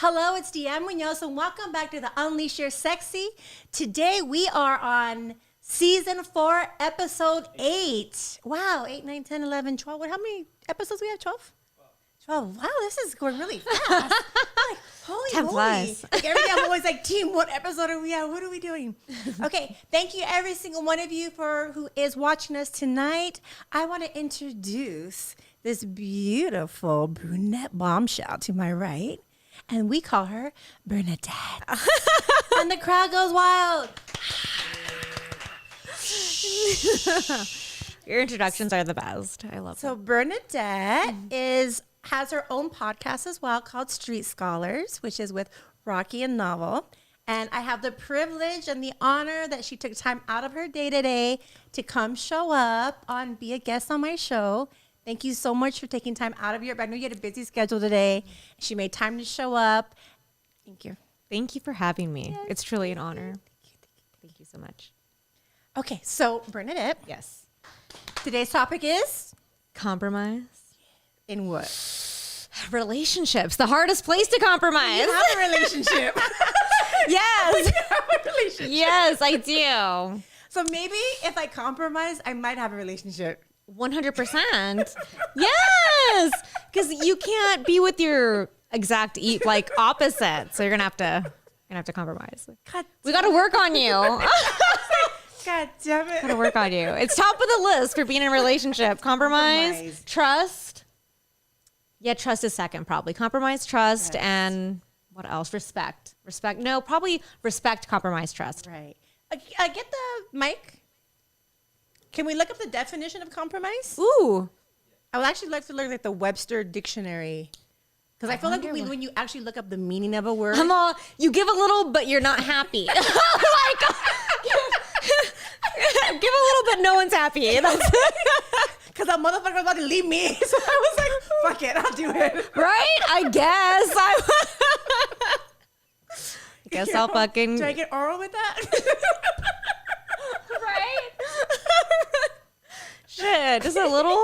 Hello, it's Deanne Munoz, and welcome back to the Unleash Your Sexy. Today we are on season 4, episode 8. Wow, 8, 9, 10, 11, 12. How many episodes we have? 12? 12. Wow, this is going really fast. Like, holy 10 moly. plus. Like, every day I'm always like, team, what episode are we at? What are we doing? Okay, thank you every single one of you who is watching us tonight. I want to introduce this beautiful brunette bombshell to my right. And we call her Bernadette. And the crowd goes wild. Your introductions are the best. I love So Bernadette has her own podcast as well called Street Scholars, which is with Rocky and Novel. And I have the privilege and the honor that she took time out of her day today to come show up be a guest on my show. Thank you so much for taking time out of I know you had a busy schedule today. She made time to show up. Thank you. Thank you for having me. Yes, it's truly an honor. Thank you so much. Okay, so Bernadette, Yes. today's topic is Compromise. in what? Relationships. The hardest place to compromise. You have a relationship. Yes. You have a relationship. Yes, I do. So maybe if I compromise, I might have a relationship. 100%. Yes. Because you can't be with your exact opposite. So you're gonna have to compromise. God, We gotta work on you. God damn it. Gotta work on you. It's top of the list for being in a relationship. Compromise. Trust. Yeah, trust is second probably. Compromise, trust, and what else? Respect. Respect. No, probably respect, compromise, trust. Right. Get the mic. Can we look up the definition of compromise? Ooh. I would actually like to learn the Webster dictionary. Because I feel like when you actually look up the meaning of a word. You give a little, but you're not happy. Give a little, but no one's happy. Because that motherfucker was about to leave me. So I was like, fuck it, I'll do it. Right? I guess I'll fucking... Do I get oral with that? Right? Shit, just a little...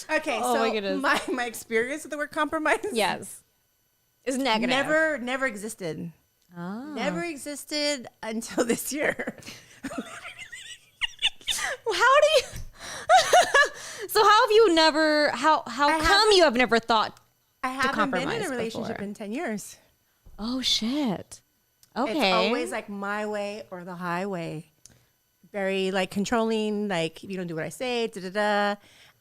Okay, Oh my so goodness. my experience with the word compromise Yes. Is negative. never existed. Oh. Never existed until this year. How do you... So how have you never... How come you have never thought... I haven't been in a compromise relationship before. in 10 years. Oh, shit. Okay. It's always like my way or the highway. Very like controlling, like if you don't do what I say,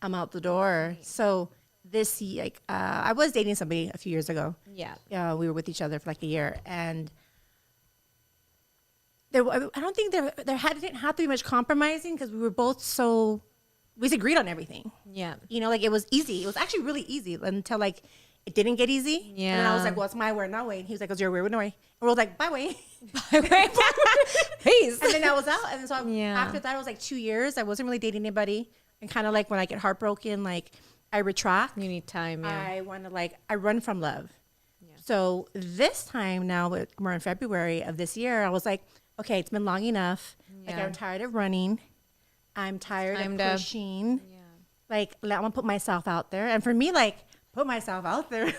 I'm out the door. So this, I was dating somebody a few years ago. Yeah. We were with each other for like a year, and I don't think there didn't have to be much compromising because we were both we agreed on everything. Yeah. You know, like it was easy. It was actually really easy until like it didn't get easy. Yeah. And then I was like, well, it's my word, not way. And he was like, it's your word, no way. And we were like, bye way. Peace. And then I was out. And then so Yeah. after that, it was like 2 years. I wasn't really dating anybody. And kind of like when I get heartbroken, like I retract. You need time, yeah. I want to I run from love. Yeah. So this time now, we're in February of this year, I was like, okay, it's been long enough. Like Yeah. I'm tired of running. I'm tired of pushing. Yeah. Like I want to put myself out there. And for me, put myself out there.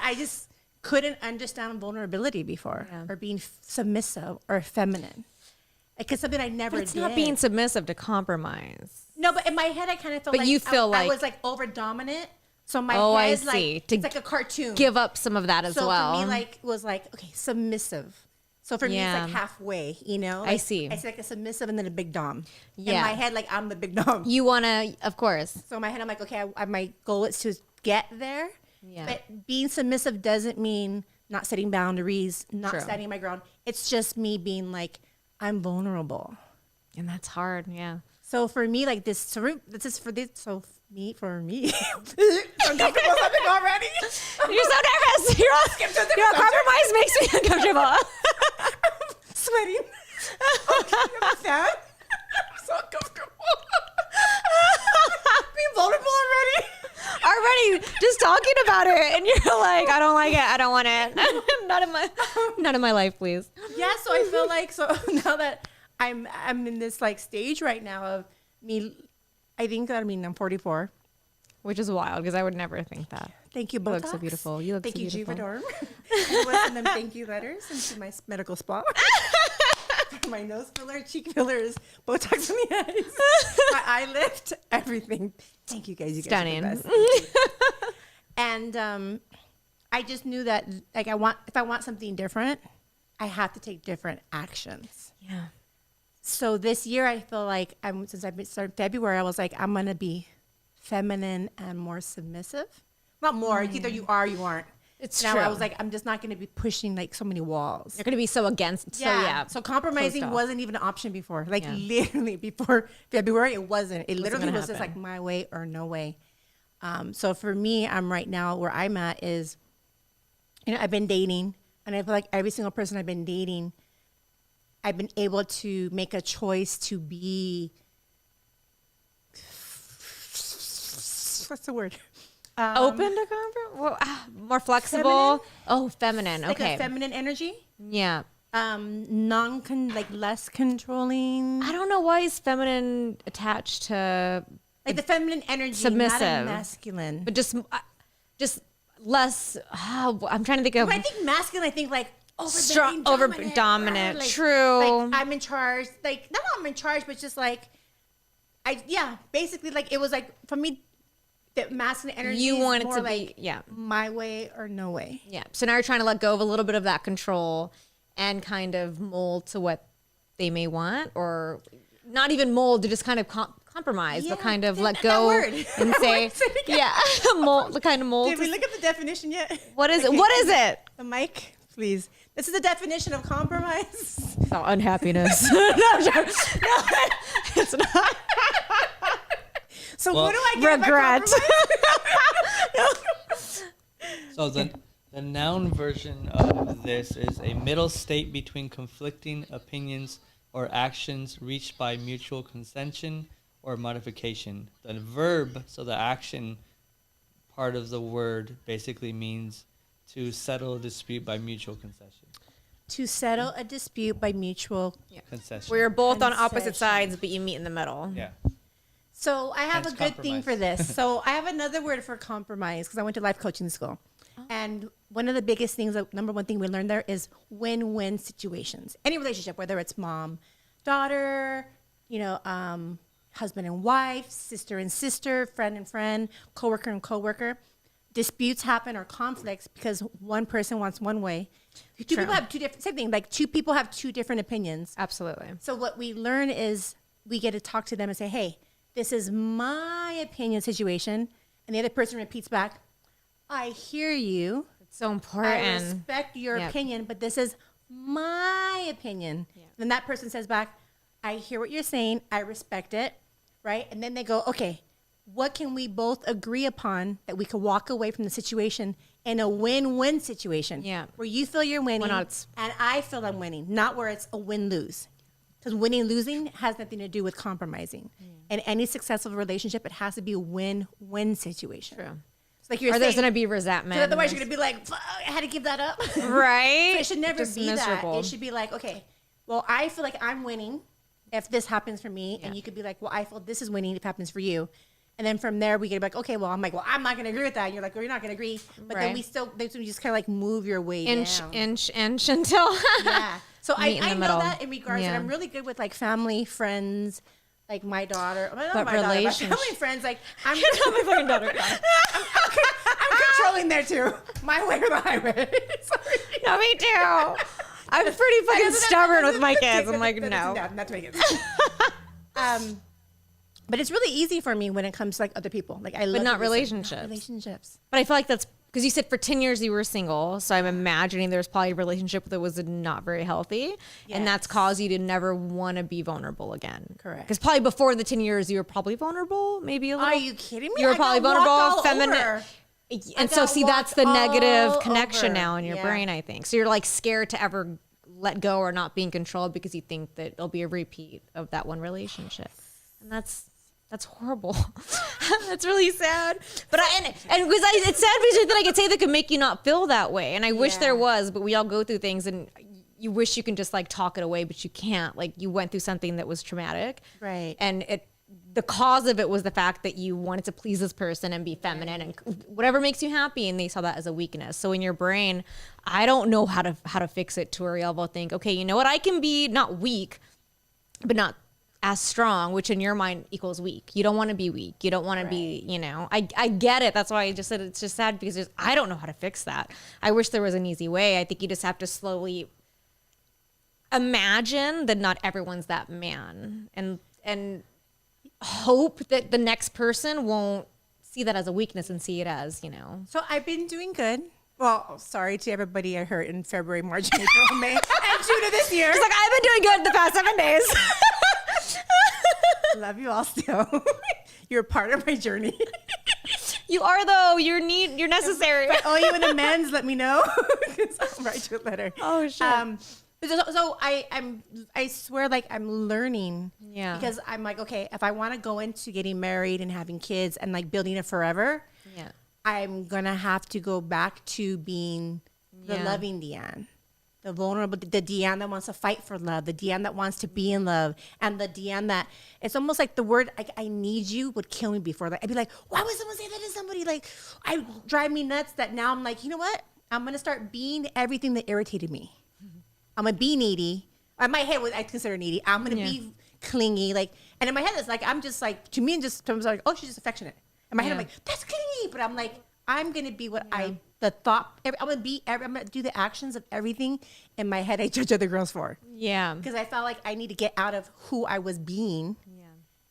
I just couldn't understand vulnerability before or being submissive or feminine. Because something I never But it's did. not being submissive to compromise. No, but in my head, I kind of felt But like you feel I like- was over dominant. So my I head, see. It's like a cartoon. Give up some of that as so well. for me, it was okay, submissive. So for me, it's like halfway, you know? I see. I see like a submissive and then a big dom. Yeah. In my head, I'm the big dom. You want to, of course. So in my head, I'm like, okay, my goal is to get there. Yeah. But being submissive doesn't mean not setting boundaries, not True. standing my ground. It's just me being like, I'm vulnerable. And that's hard, yeah. So for me, for me. Uncomfortable something already. You're so nervous. Compromise makes me uncomfortable. Sweating. Okay, you understand? I'm so uncomfortable. Being vulnerable Already just talking about it, and you're like, I don't like it. I don't want it. not in my life, please. Yeah, so I feel like now that I'm in this stage right now of me. I'm 44. which is wild because I would never think that. Thank you, Botox. You look so beautiful. You look thank so you, beautiful. Juvederm. I will send them thank you letters into my medical spa. My nose filler, cheek fillers, Botox in the eyes, my eye lift, everything. Thank you guys. You guys are the best. And I just knew that like if I want something different, I have to take different actions. Yeah. So this year I feel like since I've started February, I was like, I'm gonna be feminine and more submissive. Not more, either you are or you aren't. It's now true. I was like, I'm just not gonna be pushing like so many walls. You're going to be so against. So yeah. So compromising Closed off. wasn't even an option before. Like literally before February, it wasn't. It literally gonna was just like happen. my way or no way. So for me, I'm right now where I'm at is, I've been dating, and I feel like every single person I've been dating, I've been able to make a choice to be, what's the word? Open to more flexible. Feminine? Oh, feminine. Like Okay. a feminine energy. Yeah. Less controlling. I don't know why is feminine attached to, Like the feminine energy, Submissive. not a masculine. but just less. I'm trying to think of. When I think masculine, I think like Strong- over dominant. True. Like I'm in charge. Like not I'm in charge, but just like basically like it was like for me, the masculine energy. You is want it more to like be my way or no way. Yeah. So now you're trying to let go of a little bit of that control and kind of mold to what they may want, or not even mold to just kind of compromise, but kind of let that go word. and That say, word, say it again. mold, the kind of mold. Did we look at the definition yet? What is it? What is it? The mic, please. This is the definition of compromise. Oh, unhappiness. No, it's not. So Well, what do I get? Regret. So the noun version of this is a middle state between conflicting opinions or actions reached by mutual consension or modification. The verb, so the action part of the word basically means to settle a dispute by mutual concession. To settle a dispute by mutual. Concession. Where you're both on opposite Concession. sides, but you meet in the middle. Yeah. So I have Hence a good thing for compromise. this. So I have another word for compromise because I went to life coaching school. And one of the biggest things, number one thing we learned there is win-win situations. Any relationship, whether it's mom, daughter, husband and wife, sister and sister, friend and friend, coworker and coworker. Disputes happen or conflicts because one person wants one way. Two people have two different, same thing, like two people have two different opinions. Absolutely. So what we learn is we get to talk to them and say, hey, this is my opinion situation. And the other person repeats back, I hear you. It's so I important. respect your Yep. opinion, but this is my opinion. Then that person says back, I hear what you're saying. I respect it. Right. And then they go, okay, what can we both agree upon that we could walk away from the situation in a win-win situation? Yeah. Where you feel you're winning Well, no, it's- and I feel I'm winning, not where it's a win-lose. Because winning, losing has nothing to do with compromising. In any successful relationship, it has to be a win-win situation. True. It's like you're Or saying, there's going to be resentment. 'cause otherwise you're going to be like, fuck, I had to give that up. Right? So it should never Just be miserable. that. It should be like, okay, well, I feel like I'm winning if this happens for me. And you could be like, well, I feel this is winning if it happens for you. And then from there, we get like, okay, well, I'm like, well, I'm not going to agree with that. And you're like, well, you're not going to agree. But then Right. we just kind of like move your way inch, down. inch until. Yeah. So Meet in I the know middle. that in regards, and Yeah. I'm really good with like family, friends, like my daughter. Well, not But my daughter, but relationship- family, friends. Like I'm, my fucking daughter. I'm controlling there too. My way or the highway. Sorry. No, me too. I'm pretty fucking stubborn with my kids. I'm like, no. Not to my kids. But it's really easy for me when it comes to like other people. Like I love not to listen. relationships. Not relationships. But I feel like that's because you said for 10 years you were single. So I'm imagining there's probably a relationship that was not very healthy. And that's Yes. caused you to never want to be vulnerable again. Correct. Because probably before the 10 years you were probably vulnerable, maybe a little. Are you kidding me? You were I probably got walked vulnerable, all feminine. over. And so got see, that's the walked negative all connection over. now in your Yeah. brain, I think. So you're like scared to ever let go or not be in control because you think that it'll be a repeat of that one relationship. And that's horrible. That's really sad. But and because it's sad because that I could say that could make you not feel that way. And I wish there was, but we all go through things and you wish you can just like talk it away, but you can't. Like you went through something that was traumatic. Right. And the cause of it was the fact that you wanted to please this person and be feminine and whatever makes you happy, and they saw that as a weakness. So in your brain, I don't know how to fix it to where y'all both think, okay, you know what, I can be not weak, but not as strong, which in your mind equals weak. You don't want to be weak. You don't want to be, you know, I get it. That's why I just said it's just sad because I don't know how to fix that. I wish there was an easy way. I think you just have to slowly imagine that not everyone's that man and hope that the next person won't see that as a weakness and see it as, you know. So I've been doing good. Well, sorry to everybody I hurt in February, March, April, May, and June of this year. It's like, I've been doing good the past 7 days. Love you all still. You're a part of my journey. You are, though. You're necessary. If I owe you an amends, let me know. I'll write you a letter. Oh, shit. So I swear, like, I'm learning. Yeah. Because I'm like, okay, if I want to go into getting married and having kids and like building it forever, Yeah. I'm going to have to go back to being the loving Deanne, the vulnerable, the Deanne that wants to fight for love, the Deanne that wants to be in love, and the Deanne that it's almost like the word like, I need you would kill me before. Like, I'd be like, why would someone say that to somebody? Like, I drive me nuts that now I'm like, you know what? I'm going to start being everything that irritated me. I'm going to be needy. In my head, I consider needy. I'm going to be clingy. Like, and in my head, it's like, I'm just like, to me, and just sometimes like, oh, she's just affectionate. In my head, I'm like, that's clingy. But I'm like, I'm going to be what I'm going to do the actions of everything in my head I judge other girls for. Yeah. Because I felt like I need to get out of who I was being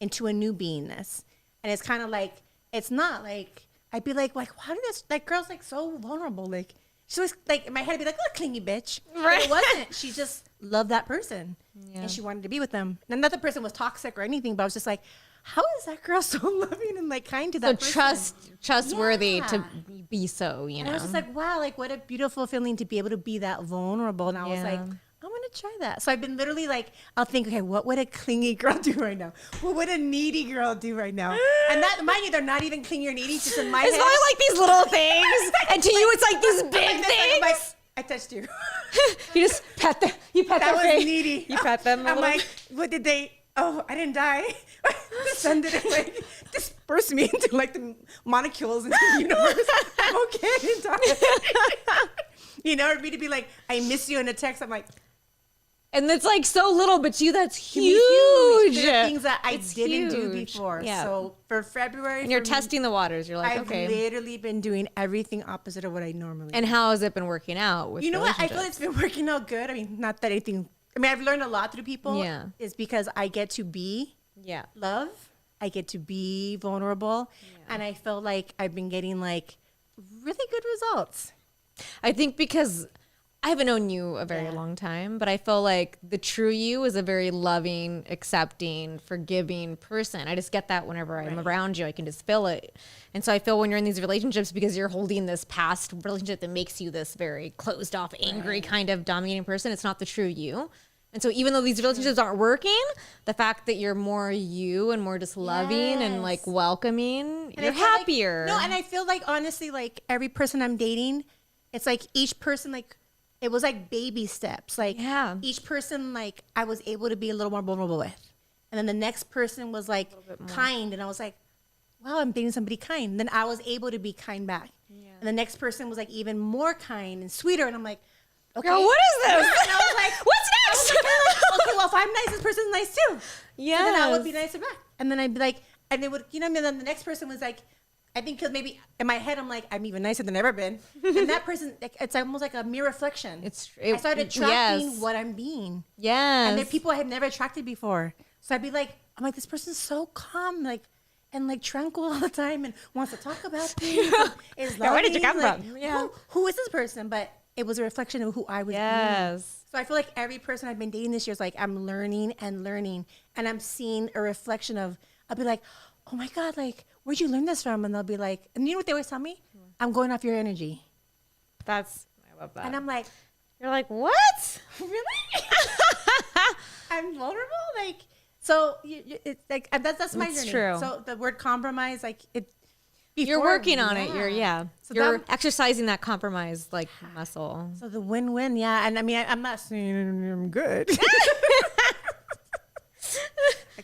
into a new beingness. And it's kind of like, it's not like, I'd be like, how did this, like, girl's like so vulnerable. Like, she was like, in my head, I'd be like, oh, clingy bitch. Right. But it wasn't. She just loved that person. And she wanted to be with them. And not the person was toxic or anything, but I was just like, how is that girl so loving and like kind to that person? Trustworthy to be so, you know. And I was just like, wow, like what a beautiful feeling to be able to be that vulnerable. And I was like, I'm going to try that. So I've been literally like, I'll think, okay, what would a clingy girl do right now? What would a needy girl do right now? And that, mind you, they're not even clingy or needy, just in my head. It's not like these little things. And to you, it's like these big things. Like, I touched you. You just pet them. You pet that their was face. needy. You pet them. I'm like, what did they? Oh, I didn't die. The sun didn't like disperse me into like the molecules into the universe. I'm okay, I didn't die. You know, or me to be like, I miss you in a text. I'm like, and it's like so little, but to you, that's huge. There are things that I didn't do before. Yeah. So for February, and you're testing the waters. You're like, I've okay. literally been doing everything opposite of what I normally do. And how has it been working out with You know what? I feel relationships? it's been working out good. I mean, not that anything. I mean, I've learned a lot through people. Yeah. Is because I get to be love. I get to be vulnerable. Yeah. And I feel like I've been getting like really good results. I think because I haven't known you a very long time, but I feel like the true you is a very loving, accepting, forgiving person. I just get that whenever I'm around you. I can just feel it. And so I feel when you're in these relationships, because you're holding this past relationship that makes you this very closed off, angry kind of dominating person, it's not the true you. And so even though these relationships aren't working, the fact that you're more you and more just loving and like welcoming, you're happier. Like, no, and I feel like honestly, like every person I'm dating, it's like each person, like it was like baby steps. Like each person, like I was able to be a little more vulnerable with. And then the next person was like kind. And I was like, wow, I'm dating somebody kind. Then I was able to be kind back. Yeah. And the next person was like even more kind and sweeter. And I'm like, okay. Girl, what is this? Yeah, and I was like, what's next? Okay, well, if I'm nice, this person's nice too. Yeah. So then I would be nicer back. And then I'd be like, and they would, you know, and then the next person was like, I think because maybe in my head, I'm like, I'm even nicer than I've ever been. And that person, it's almost like a mere reflection. I started attracting what I'm being. Yes. And they're people I have never attracted before. So I'd be like, I'm like, this person's so calm, like, and like tranquil all the time and wants to talk about things. Is where did you come like, from? Yeah. Who is this person? But it was a reflection of who I was being. So I feel like every person I've been dating this year is like, I'm learning and learning. And I'm seeing a reflection of, I'll be like, oh my God, like, where'd you learn this from? And they'll be like, and you know what they always tell me? I'm going off your energy. I love that. And I'm like, you're like, what? Really? I'm vulnerable? Like, so it's like, that's my journey. True. So the word compromise, like it. You're working on it. So you're exercising that compromise like muscle. So the win-win, And I mean, I'm not saying I'm good.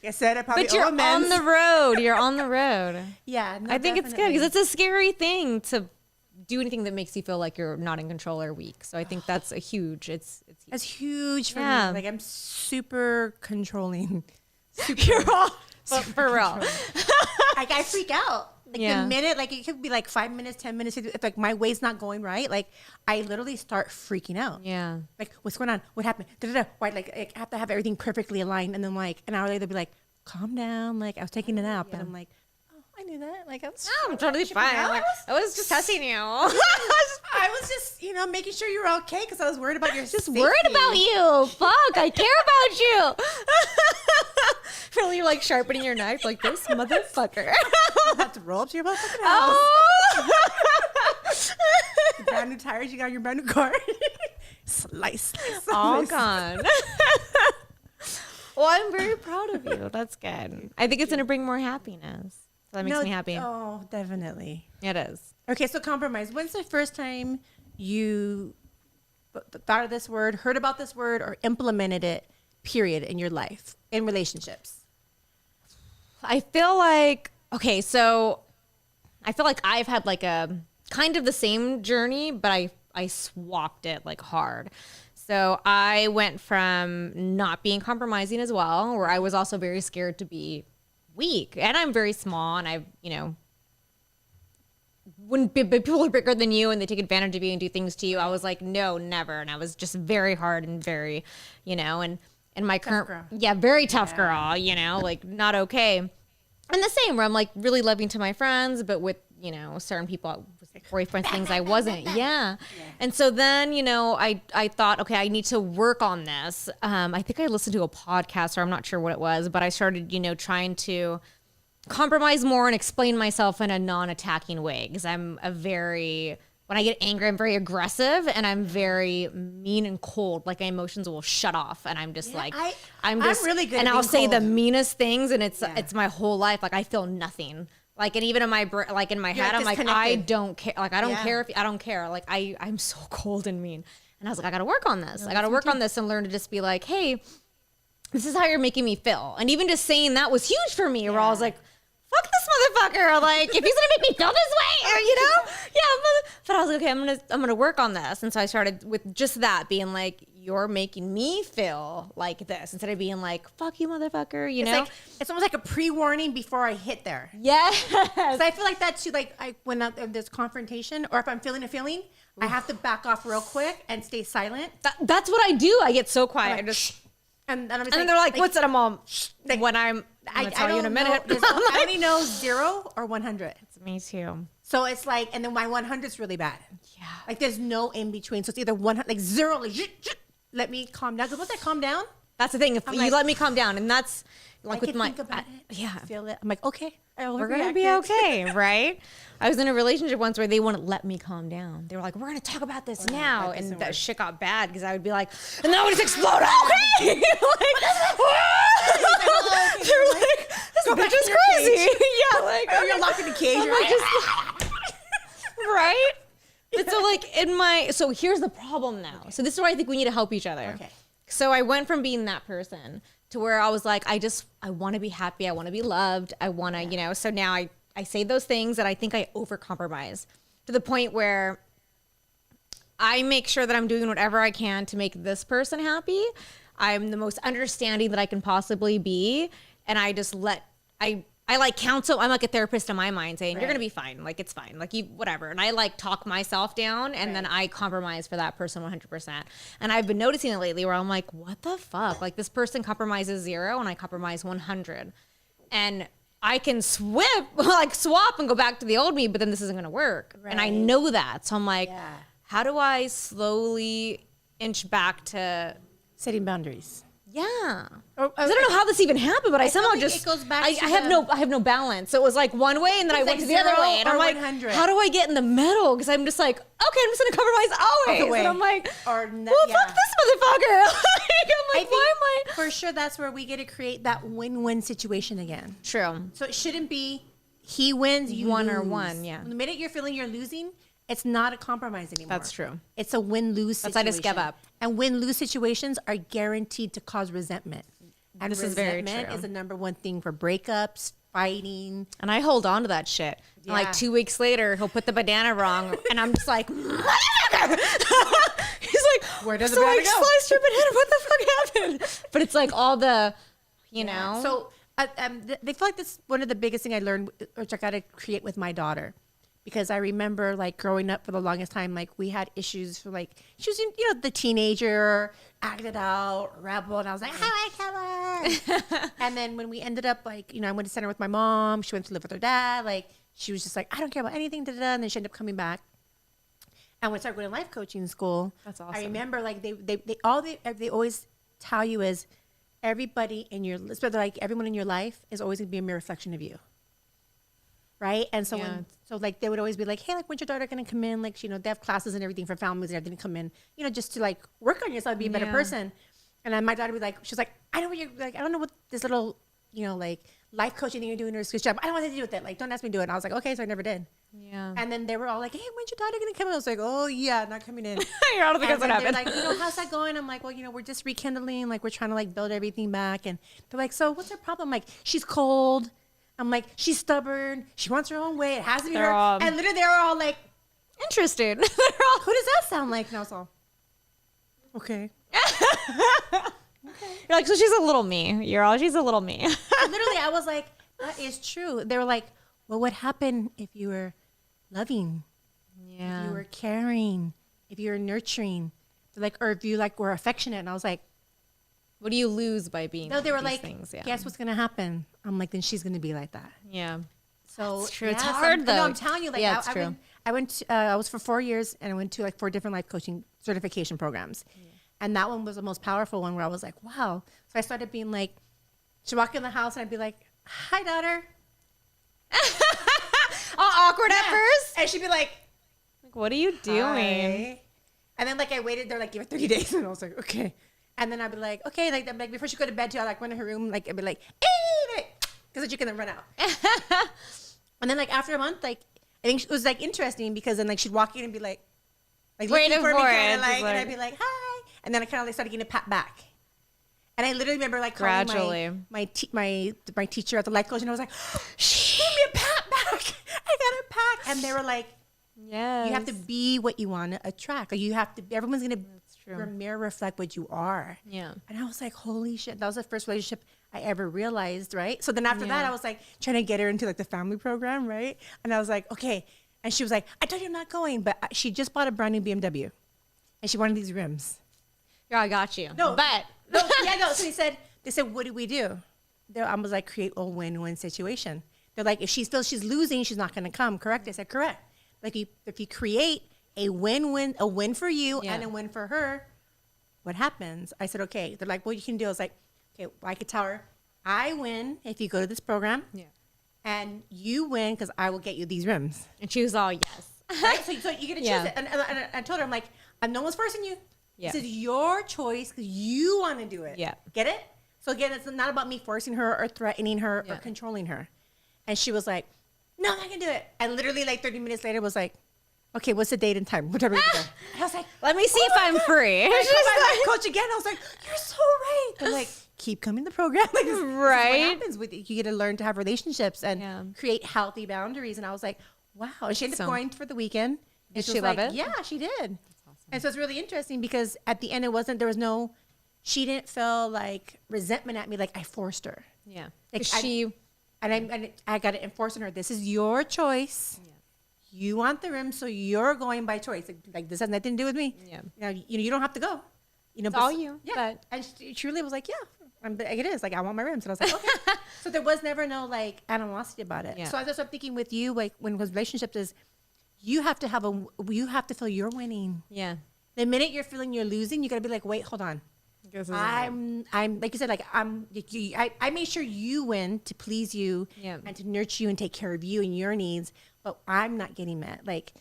Like I said, I probably But you're on the road. You're on the road. Yeah, no, I think it's good because it's a scary thing to do anything that makes you feel like you're not in control or weak. So I think that's a huge. It's huge. That's huge for Yeah. me. Like I'm super controlling. You're all for real. Like I freak out. Like Yeah. the minute, like it could be like 5 minutes, 10 minutes. If like my way's not going right, like I literally start freaking out. Yeah. Like what's going on? What happened? Da-da-da. Why? Like I have to have everything perfectly aligned, and then like an hour later, they'll be like, "Calm down." Like I was taking a nap, and I'm like, "Oh, I knew that." Like I was. I'm totally fine. out. Like, I was just testing you. I was just, making sure you were okay because I was worried about your Just safety. worried about you. Fuck, I care about you. Really, you're like sharpening your knife like this motherfucker. I'm about to roll up to your motherfucking house. Oh, Brand new tires, you got your brand new car. Slice. all gone. Well, I'm very proud of you. That's good. I think it's going to bring more happiness. So that makes me happy. Oh, definitely. It is. Okay, so compromise. When's the first time you thought of this word, heard about this word, or implemented it, period, in your life, in relationships? I feel like, okay, so I feel like I've had like a kind of the same journey, but I swapped it like hard. So I went from not being compromising as well, where I was also very scared to be weak. And I'm very small, and when people are bigger than you and they take advantage of you and do things to you, I was like, no, never. And I was just very hard and very, and my current, girl. yeah, very tough girl, like not okay. And the same where I'm like really loving to my friends, but with, certain people, boyfriends, things I wasn't. Yeah. And so then, I thought, okay, I need to work on this. I think I listened to a podcast, or I'm not sure what it was, but I started, trying to compromise more and explain myself in a non-attacking way. Because when I get angry, I'm very aggressive and I'm very mean and cold. Like my emotions will shut off, and I'm just I'm really good and at I'll being say the cold. meanest things, and it's my whole life. Like I feel nothing. Like, and even in my in my head, I'm like, I don't care. Like I don't care if I don't care. Like I'm so cold and mean. And I was like, I got to work on this. I got to work on this and learn to just be like, hey, this is how you're making me feel. And even just saying that was huge for me. Where I was like, fuck this motherfucker. Like, if he's gonna make me feel this way, or, but I was like, okay, I'm gonna work on this. And so I started with just that, being like, you're making me feel like this, instead of being like, fuck you, motherfucker. It's almost like a pre-warning before I hit there. Yes. So I feel like that too. Like when there's confrontation, or if I'm feeling a feeling, I have to back off real quick and stay silent. That's what I do. I get so quiet. Like, and then they're like, what's it, Mom? When I'm gonna tell you in a minute. I only know 0 or 100. It's me too. So it's like, and then my 100 is really bad. Yeah. Like there's no in between. So it's either 100, like 0, like let me calm down. Because once I calm down, That's the thing. If you let me calm down, and that's like I with can my think about it, yeah. feel it. I'm like, okay, We're gonna be okay, right? I was in a relationship once where they wouldn't let me calm down. They were like, "We're gonna talk about this now," and that shit got bad because I would be like, "And then I would just explode." Okay, they're like, "This bitch is crazy." Yeah, like you're locked in a cage. I'm like, right? But so here's the problem now. Okay. So this is where I think we need to help each other. Okay. So I went from being that person to where I was like, I want to be happy. I want to be loved. I want to, so now I say those things that I think I overcompromise to the point where I make sure that I'm doing whatever I can to make this person happy. I'm the most understanding that I can possibly be. And I just I like counsel. I'm like a therapist in my mind saying, you're going to be fine. Like, it's fine. Like, you, whatever. And I like talk myself down, and then I compromise for that person 100%. And I've been noticing it lately where I'm like, what the fuck? Like, this person compromises 0 and I compromise 100. And I can swap and go back to the old me, but then this isn't going to work. Right. And I know that. So I'm like, how do I slowly inch back to setting boundaries? Yeah. I don't know how this even happened, but I somehow like just it goes back I have no balance. So it was like one way, and then I went to the other way, and I'm like, 100. How do I get in the middle? Because I'm just like, okay, I'm just gonna compromise always, and I'm like, fuck this motherfucker. I'm like, why am I? For sure, that's where we get to create that win-win situation again. True. So it shouldn't be he wins, you one lose. or one. Yeah. The minute you're feeling you're losing, it's not a compromise anymore. That's true. It's a win-lose situation. That's I just give up. And win-lose situations are guaranteed to cause resentment. And This is very resentment true. is the number one thing for breakups, fighting. And I hold on to that shit. And like Yeah. 2 weeks later, he'll put the banana wrong, and I'm just like, motherfucker! He's like, Where does the so banana I go? sliced your banana. What the fuck happened? But it's like all the, you know. So they feel like this is one of the biggest thing I learned, which I got to create with my daughter. Because I remember like growing up for the longest time, like we had issues for like, she was, you know, the teenager, acted out, rebel. And I was like, how I kill her. And then when we ended up like, you know, I went to center with my mom. She went to live with her dad. Like she was just like, I don't care about anything. Da, da, da. And then she ended up coming back. And when I started going to life coaching school, That's awesome. I remember like they always tell you is everybody in your, like everyone in your life is always going to be a mere reflection of you. Right. And so Yeah. so like they would always be like, hey, like when's your daughter going to come in? Like, you know, they have classes and everything for families and everything to come in, you know, just to like work on yourself, be a better Yeah. person. And then my daughter would be like, she's like, I know what you're like, I don't know what this little, you know, like life coaching thing you're doing or school job. I don't want anything to do with it. Like, don't ask me to do it. And I was like, okay. So I never did. Yeah. And then they were all like, hey, when's your daughter going to come in? I was like, oh yeah, not coming in. You're all the And because what then they're happened. like, you know, how's that going? I'm like, well, you know, we're just rekindling. Like, we're trying to like build everything back. And they're like, so what's her problem? Like, she's cold. I'm like, she's stubborn. She wants her own way. It has to be They're her. all- And literally, they were all like, Interested. They're all, who does that sound like? And I was all, okay. you're like, so she's a little me. You're all, she's a little me. And literally, I was like, that is true. They were like, well, what happened if you were loving, if Yeah. you were caring, if you were nurturing, they're like, or if you like were affectionate? And I was like, What do you lose by being? no, they were these like, things? Yeah. guess what's gonna happen? I'm like, then she's gonna be like that. Yeah. So That's true. It's so hard, No, though. I'm telling you, like, Yeah, it's true. I went to, I was for 4 years and I went to like 4 different life coaching certification programs. And that one was the most powerful one where I was like, wow. So I started being like, she'd walk in the house and I'd be like, hi, daughter. All awkward at first. And she'd be like, Like, what are you doing? hi. And then like I waited there, like give her 30 days. And I was like, okay. And then I'd be like, okay. Like before she go to bed too, I'd like run in her room. Like I'd be like, hey, because you can then run out. And then like after a month, like I think it was like interesting because then like she'd walk in and be like Waiting looking for me, for kind it, of like, just and I'd like- be like, hi. And then I kind of like started getting a pat back. And I literally remember like calling Gradually. my teacher at the life coach, and I was like, she gave me a pat back. I got a pat, and they were like, Yes. you have to be what you want to attract. Like you have to. Everyone's gonna true. mirror reflect what you are. Yeah. And I was like, holy shit, that was the first relationship I ever realized, right? So then after that, Yeah. I was like trying to get her into like the family program, right? And I was like, okay. And she was like, I told you I'm not going, but she just bought a brand new BMW, and she wanted these rims. Yeah, I got you. No, but no, yeah, no. So they said, what do we do? I was like, create a win-win situation. They're like, if she feels she's losing, she's not going to come. Correct? I said, correct. Like, if you create a win-win, a win for you Yeah. and a win for her, what happens? I said, okay. They're like, what you can do? I was like, okay, well, I could tell her, I win if you go to this program, yeah. and you win because I will get you these rims. And she was all yes. Right? So you get to choose Yeah. it. And I told her, I'm like, no one's forcing you. Yeah. This is your choice because you want to do it. Yeah. Get it? So again, it's not about me forcing her or threatening her or Yeah. controlling her. And she was like, no, I'm not going to do it. And literally like 30 minutes later was like, okay, what's the date and time? Whatever you go. And I was like, Let me see if I'm free. I It's called just my life like- coach again. I was like, you're so right. They're like, keep coming to the program. Like, this is what Right. happens with you. You get to learn to have relationships and Yeah. create healthy boundaries. And I was like, wow. And she ended up So- going for the weekend. And Did she she was love like, it? yeah, she did. And so it's really interesting because at the end, she didn't feel like resentment at me. Like I forced her. Yeah. Like, Is she And I got to enforce on her. This is your choice. You want the rim, so you're going by choice. Like this has nothing to do with me. Yeah. You don't have to go. It's all you, Yeah. but- And she truly was like, yeah, it is. Like I want my rims, and I was like, okay. So there was never no like animosity about it. Yeah. So I was just thinking with you, like when with relationships is, you have to feel you're winning. Yeah. The minute you're feeling you're losing, you got to be like, wait, hold on. I'm like you said, like I made sure you win to please you Yeah. and to nurture you and take care of you and your needs, but I'm not getting met. Like,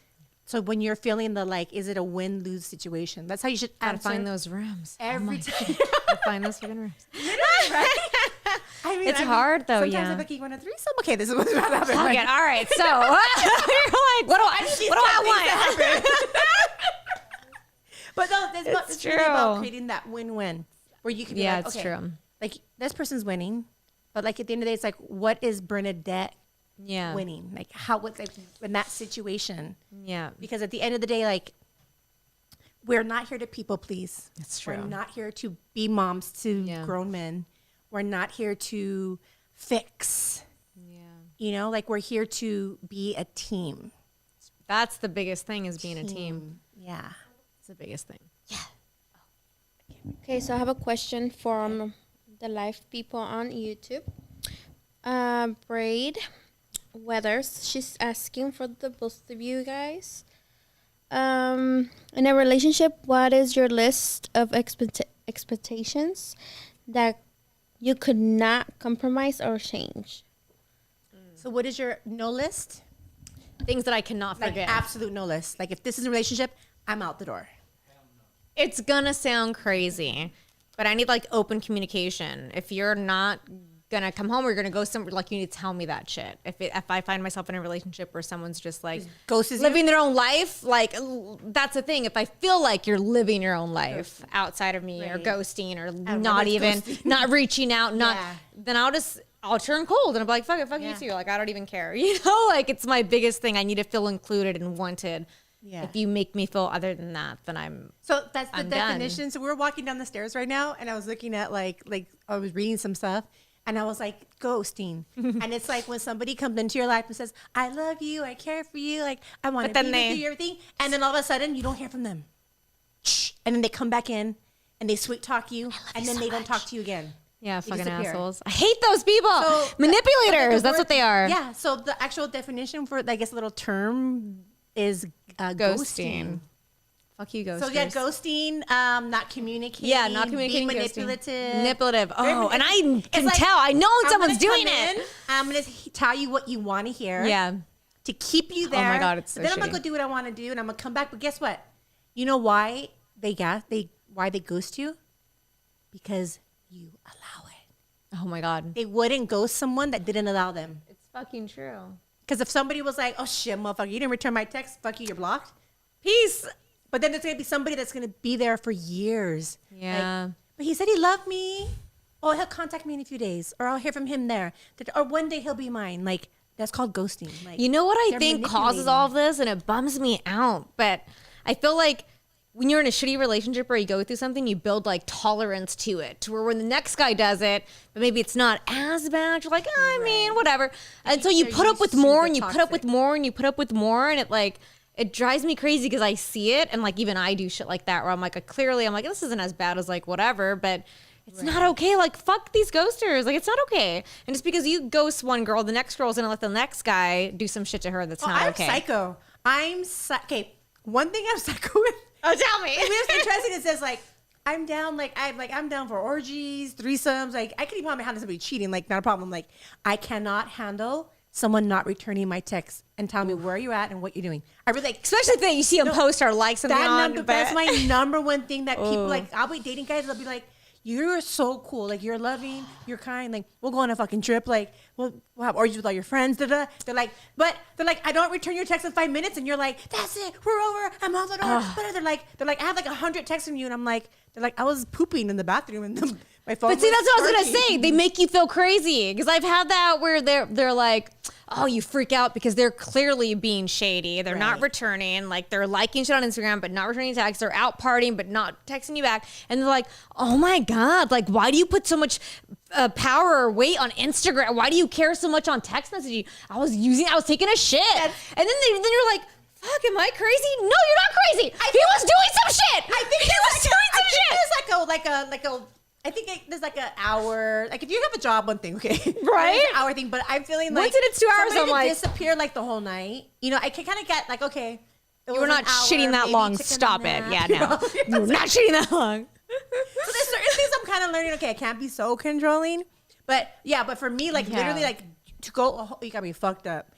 so when you're feeling the like, is it a win-lose situation? That's how you should Gotta answer find those rims. every time. Gotta find those fucking rims. Right? I mean, It's hard, though, Sometimes yeah. I'm like, you want a threesome? Okay, this is what's about to happen. Fuck Like, it. All right. So you're like, what do I want? But no, it's It's really about true. creating that win-win where you can be Yeah, like, it's okay, true. like this person's winning, but like at the end of the day, it's like, what is Bernadette winning? Like what's like in that situation? Yeah. Because at the end of the day, like, we're not here to people please. That's true. We're not here to be moms to grown men. We're not here to fix. Yeah. You know, like we're here to be a team. That's the biggest thing is being a team. Yeah. It's the biggest thing. Yeah. Okay, so I have a question from the live people on YouTube. Braid Weathers, she's asking for the both of you guys. In a relationship, what is your list of expectations that you could not compromise or change? So what is your no list? Things that I cannot Like forget. absolute no list. Like if this is a relationship, I'm out the door. It's gonna sound crazy, but I need like open communication. If you're not gonna come home or you're gonna go somewhere, like you need to tell me that shit. If I find myself in a relationship where someone's just like living their own life, like that's the thing. If I feel like you're living your own life outside of me or ghosting or not even not reaching out, then I'll turn cold and I'll be like, fuck you too. Like I don't even care. You know, like it's my biggest thing. I need to feel included and wanted. Yeah. If you make me feel other than that, then I'm that's the definition. Done. So we're walking down the stairs right now, and I was looking at like I was reading some stuff, and I was like ghosting, and it's like when somebody comes into your life and says, "I love you, I care for you, like I want to be with you, everything," and then all of a sudden you don't hear from them, and then they come back in, and they sweet talk you, and then they don't talk to you again. Yeah, fucking disappear. Assholes. I hate those people. So manipulators. That's what they are. Yeah. So the actual definition for, I guess, a little term is ghosting. Fuck you, ghosters. So yeah, ghosting, not communicating. Yeah, not communicating. Being manipulative. Manipulative. Oh, and I can tell. I know when someone's doing it. I'm gonna tell you what you want to hear. Yeah. To keep you there. Oh my God, it's so then shitty. I'm gonna go do what I want to do, and I'm gonna come back. But guess what? You know why they ghost you? Because you allow it. Oh my God. They wouldn't ghost someone that didn't allow them. It's fucking true. Because if somebody was like, "Oh shit, motherfucker, you didn't return my text. Fuck you, you're blocked." Peace. But then it's gonna be somebody that's gonna be there for years. Yeah. Like, but he said he loved me. Oh, he'll contact me in a few days, or I'll hear from him there, or one day he'll be mine. Like that's called ghosting. Like, you know what I think causes all of this, and it bums me out. But I feel like when you're in a shitty relationship or you go through something, you build like tolerance to it, to where when the next guy does it, but maybe it's not as bad, you're like, I mean, whatever. And so you put up with more and you put up with more and you put up with more, and it drives me crazy because I see it, and like even I do shit like that where I'm like, clearly I'm like, this isn't as bad as like whatever, but it's not okay. Like fuck these ghosters. Like it's not okay. And just because you ghost one girl, the next girl's gonna let the next guy do some shit to her that's not okay. I'm psycho. Okay, one thing I'm psycho with. Oh, tell me. It's interesting. It says like I'm down. I'm down for orgies, threesomes. Like I can even handle somebody cheating. Like not a problem. Like I cannot handle someone not returning my text and telling me where you're at and what you're doing. I really like, especially if you see them post or like something on. That's my number one thing that people like. I'll be dating guys. They'll be like, "You're so cool. Like you're loving. You're kind. Like we'll go on a fucking trip. Like we'll have orgies with all your friends." Da-da. They're like, I don't return your text in 5 minutes, and you're like, "That's it. We're over. I'm out the door." But they're like, I have like 100 texts from you, and I'm like, I was pooping in the bathroom and my phone. But see, that's what I was gonna say. They make you feel crazy because I've had that where they're like, oh, you freak out because they're clearly being shady. They're not returning. Like they're liking shit on Instagram, but not returning texts. They're out partying, but not texting you back. And they're like, oh my God, like why do you put so much power or weight on Instagram? Why do you care so much on text messaging? I was taking a shit. And then you're like, fuck, am I crazy? No, you're not crazy. He was doing some shit. I think he was doing some shit. I think there's like an hour. Like if you have a job, one thing, okay, right? There's an hour thing. But I'm feeling like once it's 2 hours, I'm like disappear like the whole night. You know, I can kind of get like, okay, you were not shitting that long. Stop it. Yeah, no, you were not shitting that long. So there's certain things I'm kind of learning. Okay, I can't be so controlling. But yeah, but for me, like literally, like to go, you got me fucked up.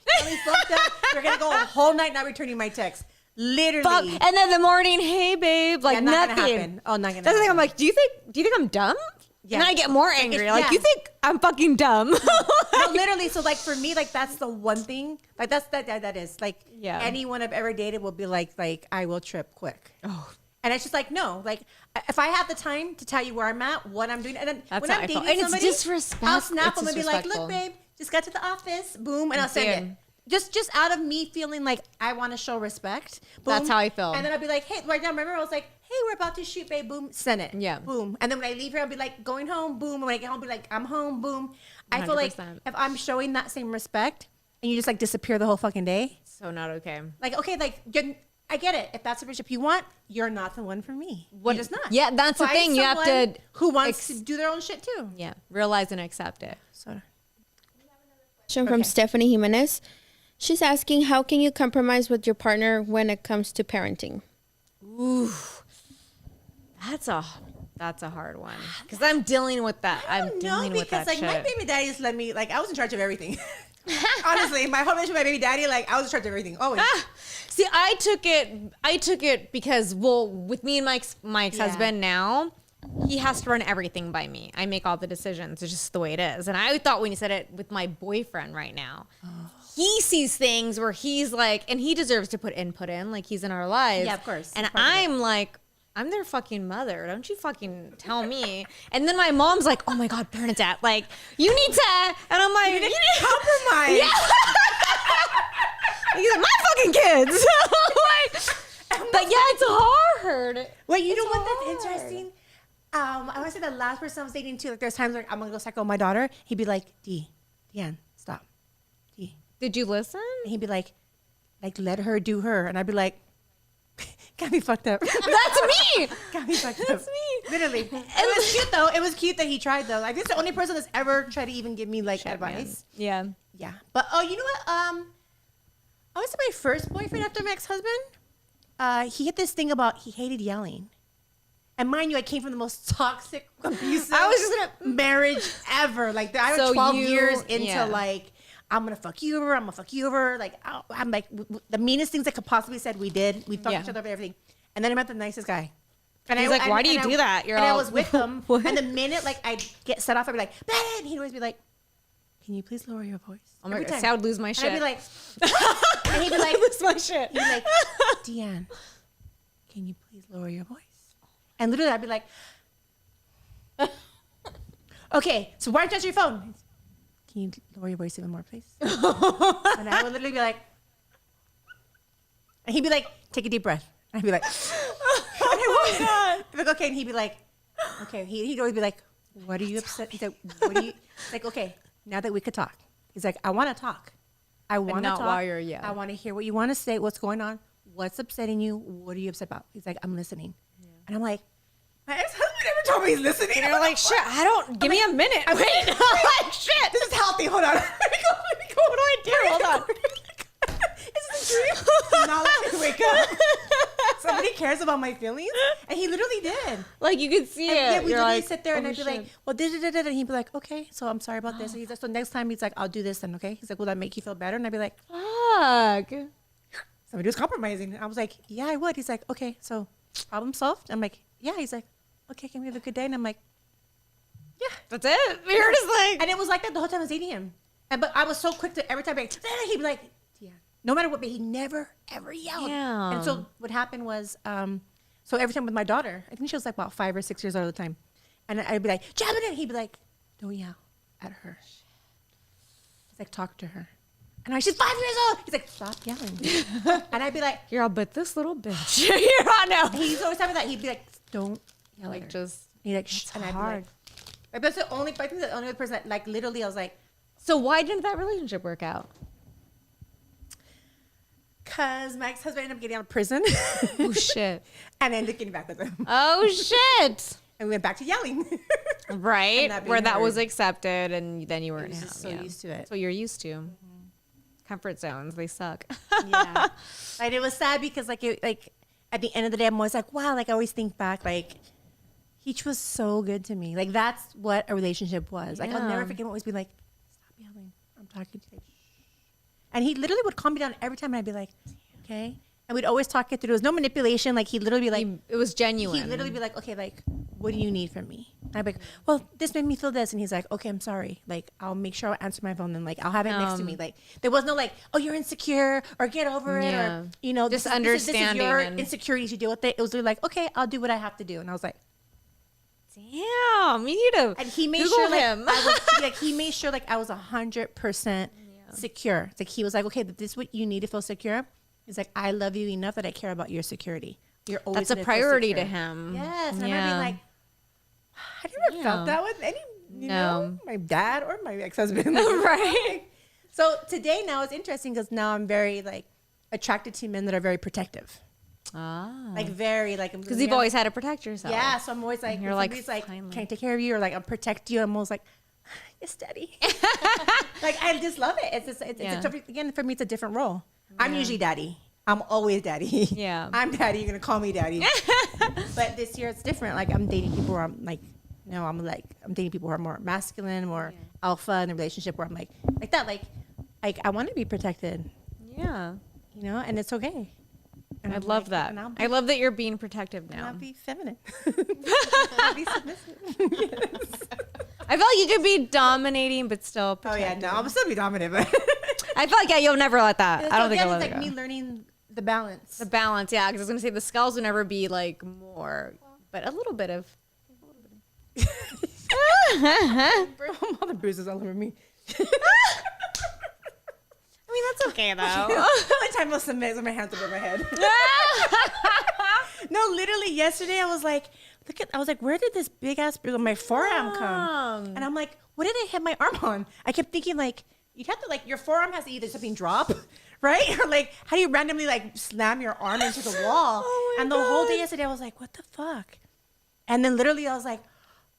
You're gonna go a whole night not returning my text. Literally. Fuck. And then the morning, hey babe, like not nothing. Gonna happen. Oh, not gonna. That's the thing. I'm like, do you think I'm dumb? Yeah. And I get more angry. Like, you think I'm fucking dumb? No, literally. So like for me, like that's the one thing. Like that is like anyone I've ever dated will be like I will trip quick. Oh. And it's just like, no, like if I have the time to tell you where I'm at, what I'm doing, and then That's when how I'm I feel. dating And it's somebody, disrespect- I'll snap it's them and be like, disrespectful. look, babe, just got to the office, boom, and I'll send Dude. it. Just out of me feeling like I want to show respect. Boom. That's how I feel. And then I'll be like, hey, right now, remember I was like, hey, we're about to shoot, babe, boom, send it. Yeah. Boom. And then when I leave here, I'll be like, going home, boom. And when I get home, I'll be like, I'm home, boom. I feel like 100%. if I'm showing that same respect and you just like disappear the whole fucking day, So not okay. like, okay, like, I get it. If that's the relationship you want, you're not the one for me. What- You're just not. yeah, that's the Find thing. You have someone to who wants to do their own shit too. Yeah, realize and accept it. So Question from Stephanie Jimenez. She's asking, how can you compromise with your partner when it comes to parenting? Ooh, that's a hard one because I'm dealing with that. I'm dealing with because that like shit. my baby daddy just let me, like, I was in charge of everything. Honestly, my whole relationship with my baby daddy, like, I was in charge of everything. Always. See, I took it because, well, with me and my ex-husband now, he has to run everything by me. I make all the decisions. It's just the way it is. And I thought when you said it with my boyfriend right now, he sees things where he's like, and he deserves to put input in, like he's in our lives. Yeah, of course. And It's part of it. I'm like, I'm their fucking mother. Don't you fucking tell me. And then my mom's like, oh my God, Bernadette, like, you need to, and I'm like, you need to Compromise. Yeah. He's like, my fucking kids. Like, but yeah, it's hard. Wait, you know It's what? That's hard. interesting. I want to say the last person I was dating too. Like, there's times like I'm gonna go cycle with my daughter. He'd be like, Deanne, stop. D. Did you listen? And he'd be like, let her do her. And I'd be like, got me fucked up. That's me. Got me fucked up. That's me. Literally. It was cute though. It was cute that he tried though. Like, this is the only person that's ever tried to even give me like advice. Yeah. Yeah. But oh, you know what? I was my first boyfriend after my ex-husband. He had this thing about he hated yelling. And mind you, I came from the most toxic, abusive I was just gonna- marriage ever. Like, I was So 12 you- years into yeah. like, I'm gonna fuck you over. I'm gonna fuck you over. Like, I'm like the meanest things I could possibly said. We did. We fucked Yeah. each other over everything. And then I met the nicest guy. And He's like, why do you do that? You're and I all- was with him. What? And the minute like I'd get set off, I'd be like, Ben. He'd always be like, can you please lower your voice? Oh my Every God, time. so I would lose my And shit. I'd be like, and he'd be like, lose my shit. he'd be like, Deanne, can you please lower your voice? And literally, I'd be like, okay, so why don't you answer your phone? Can you lower your voice even more, please? And I would literally be like, and he'd be like, take a deep breath. And I'd be like, oh my God. I'd be like, okay, and he'd be like, okay. He'd always be like, what are you upset? He's like, what are you? It's like, okay, now that we could talk. He's like, I want to talk. I want to not talk. while you're yelling. I want to hear what you want to say. What's going on? What's upsetting you? What are you upset about? He's like, I'm listening. And I'm like, my ex-husband never told me he's listening. And you're like, shit, I don't, give me a minute. I'm Wait, like, like, shit. this is healthy. Hold on. Let me go. What do I do? Hold on. Is this a dream? Now let me wake up. Somebody cares about my feelings? And he literally did. Like, you could see And it. yeah, we You're literally like, sit there and oh, I'd be like, shit. well, and he'd be like, okay, so I'm sorry about this. And he's like, so next time he's like, I'll do this then, okay? He's like, will that make you feel better? And I'd be like, Fuck. somebody was compromising. I was like, yeah, I would. He's like, okay, so problem solved? I'm like, yeah. He's like, okay, can we have a good day? And I'm like, yeah. That's it. You're just like, And it was like that the whole time I was dating him. But I was so quick to every time he'd be like, yeah. No matter what, but he never, ever yelled. Damn. And so what happened was, so every time with my daughter, I think she was like about 5 or 6 years old at the time. And I'd be like, jab it in. He'd be like, don't yell at her. He's like, talk to her. And she's 5 years old. He's like, stop yelling. And I'd be like, you're all, but this little bitch. You're on now. he's always telling me that. He'd be like, don't yell at Like, her. just, He'd like, shh. it's And I'd hard. be like, that's the only, I think the only person that, like, literally, I was like, so why didn't that relationship work out? because my ex-husband ended up getting out of prison. Oh, shit. And I ended up getting back with him. Oh, shit. And we went back to yelling. Right. not being Where that was heard. accepted and then you weren't was just so used to it. That's what you're used to. Comfort zones, they suck. Yeah. Like, it was sad because, like, at the end of the day, I'm always like, wow, like, I always think back, like, he was so good to me. Like, that's what a relationship was. Like, I'll never Yeah. forget him always be like, stop yelling. I'm talking to you. Like, shh. And he literally would calm me down every time. And I'd be like, okay. And we'd always talk it through. There was no manipulation. Like, he'd literally be like, It was genuine. he'd literally be like, okay, like, what do you need from me? I'm like, well, this made me feel this. And he's like, okay, I'm sorry. Like, I'll make sure I'll answer my phone and like, I'll have it next to me. Like, there was no like, oh, you're insecure or get over it or, you know, just This understanding is your and insecurities. You deal with it. It was like, okay, I'll do what I have to do. And I was like, damn, we need to and he made Google sure like, him. I was, like, he made sure like I was 100% secure. Like he was like, okay, this is what you need to feel secure. He's like, I love you enough that I care about your security. You're always That's a gonna feel priority secure. to him. Yes. And I remember being like, I never felt that with any, you know, my dad or my ex-husband. Like, Right. So today now it's interesting because now I'm very like attracted to men that are very protective. Like very like, because you've always had to protect yourself. Yeah. So I'm always like, And you're when like, somebody's like, finally. can I take care of you? Or like, I'll protect you. I'm always like, yes, daddy. Like, I just love it. It's just, it's a different, again, for me, it's a different role. I'm usually daddy. I'm always daddy. Yeah. I'm daddy. You're going to call me daddy. But this year it's different. Like, I'm dating people where I'm like, no, I'm dating people who are more masculine, more alpha in a relationship where I'm like that. Like I want to be protected. Yeah. You know, and it's okay. And I I'm love like, that. and I love that you're being protective and now. I'll be feminine. I'll be submissive. Yes. I feel like you could be dominating, but still Oh protective. yeah, no, I'm still be dominant. But I feel like, you'll never let that. I don't think I'll let it's it like go. me learning the balance. The balance, yeah, because I was going to say the skulls would never be like more, but a little bit of. All the bruises all over me. I mean, that's okay though. The only time I'll submit is when my hands over my head. No, literally yesterday I was like, where did this big ass bruise on my forearm come? And I'm like, what did I hit my arm on? I kept thinking like, you'd have to like, your forearm has to either something drop, right? Or like, how do you randomly like slam your arm into the wall? And the whole day yesterday I was like, what the fuck? And then literally I was like,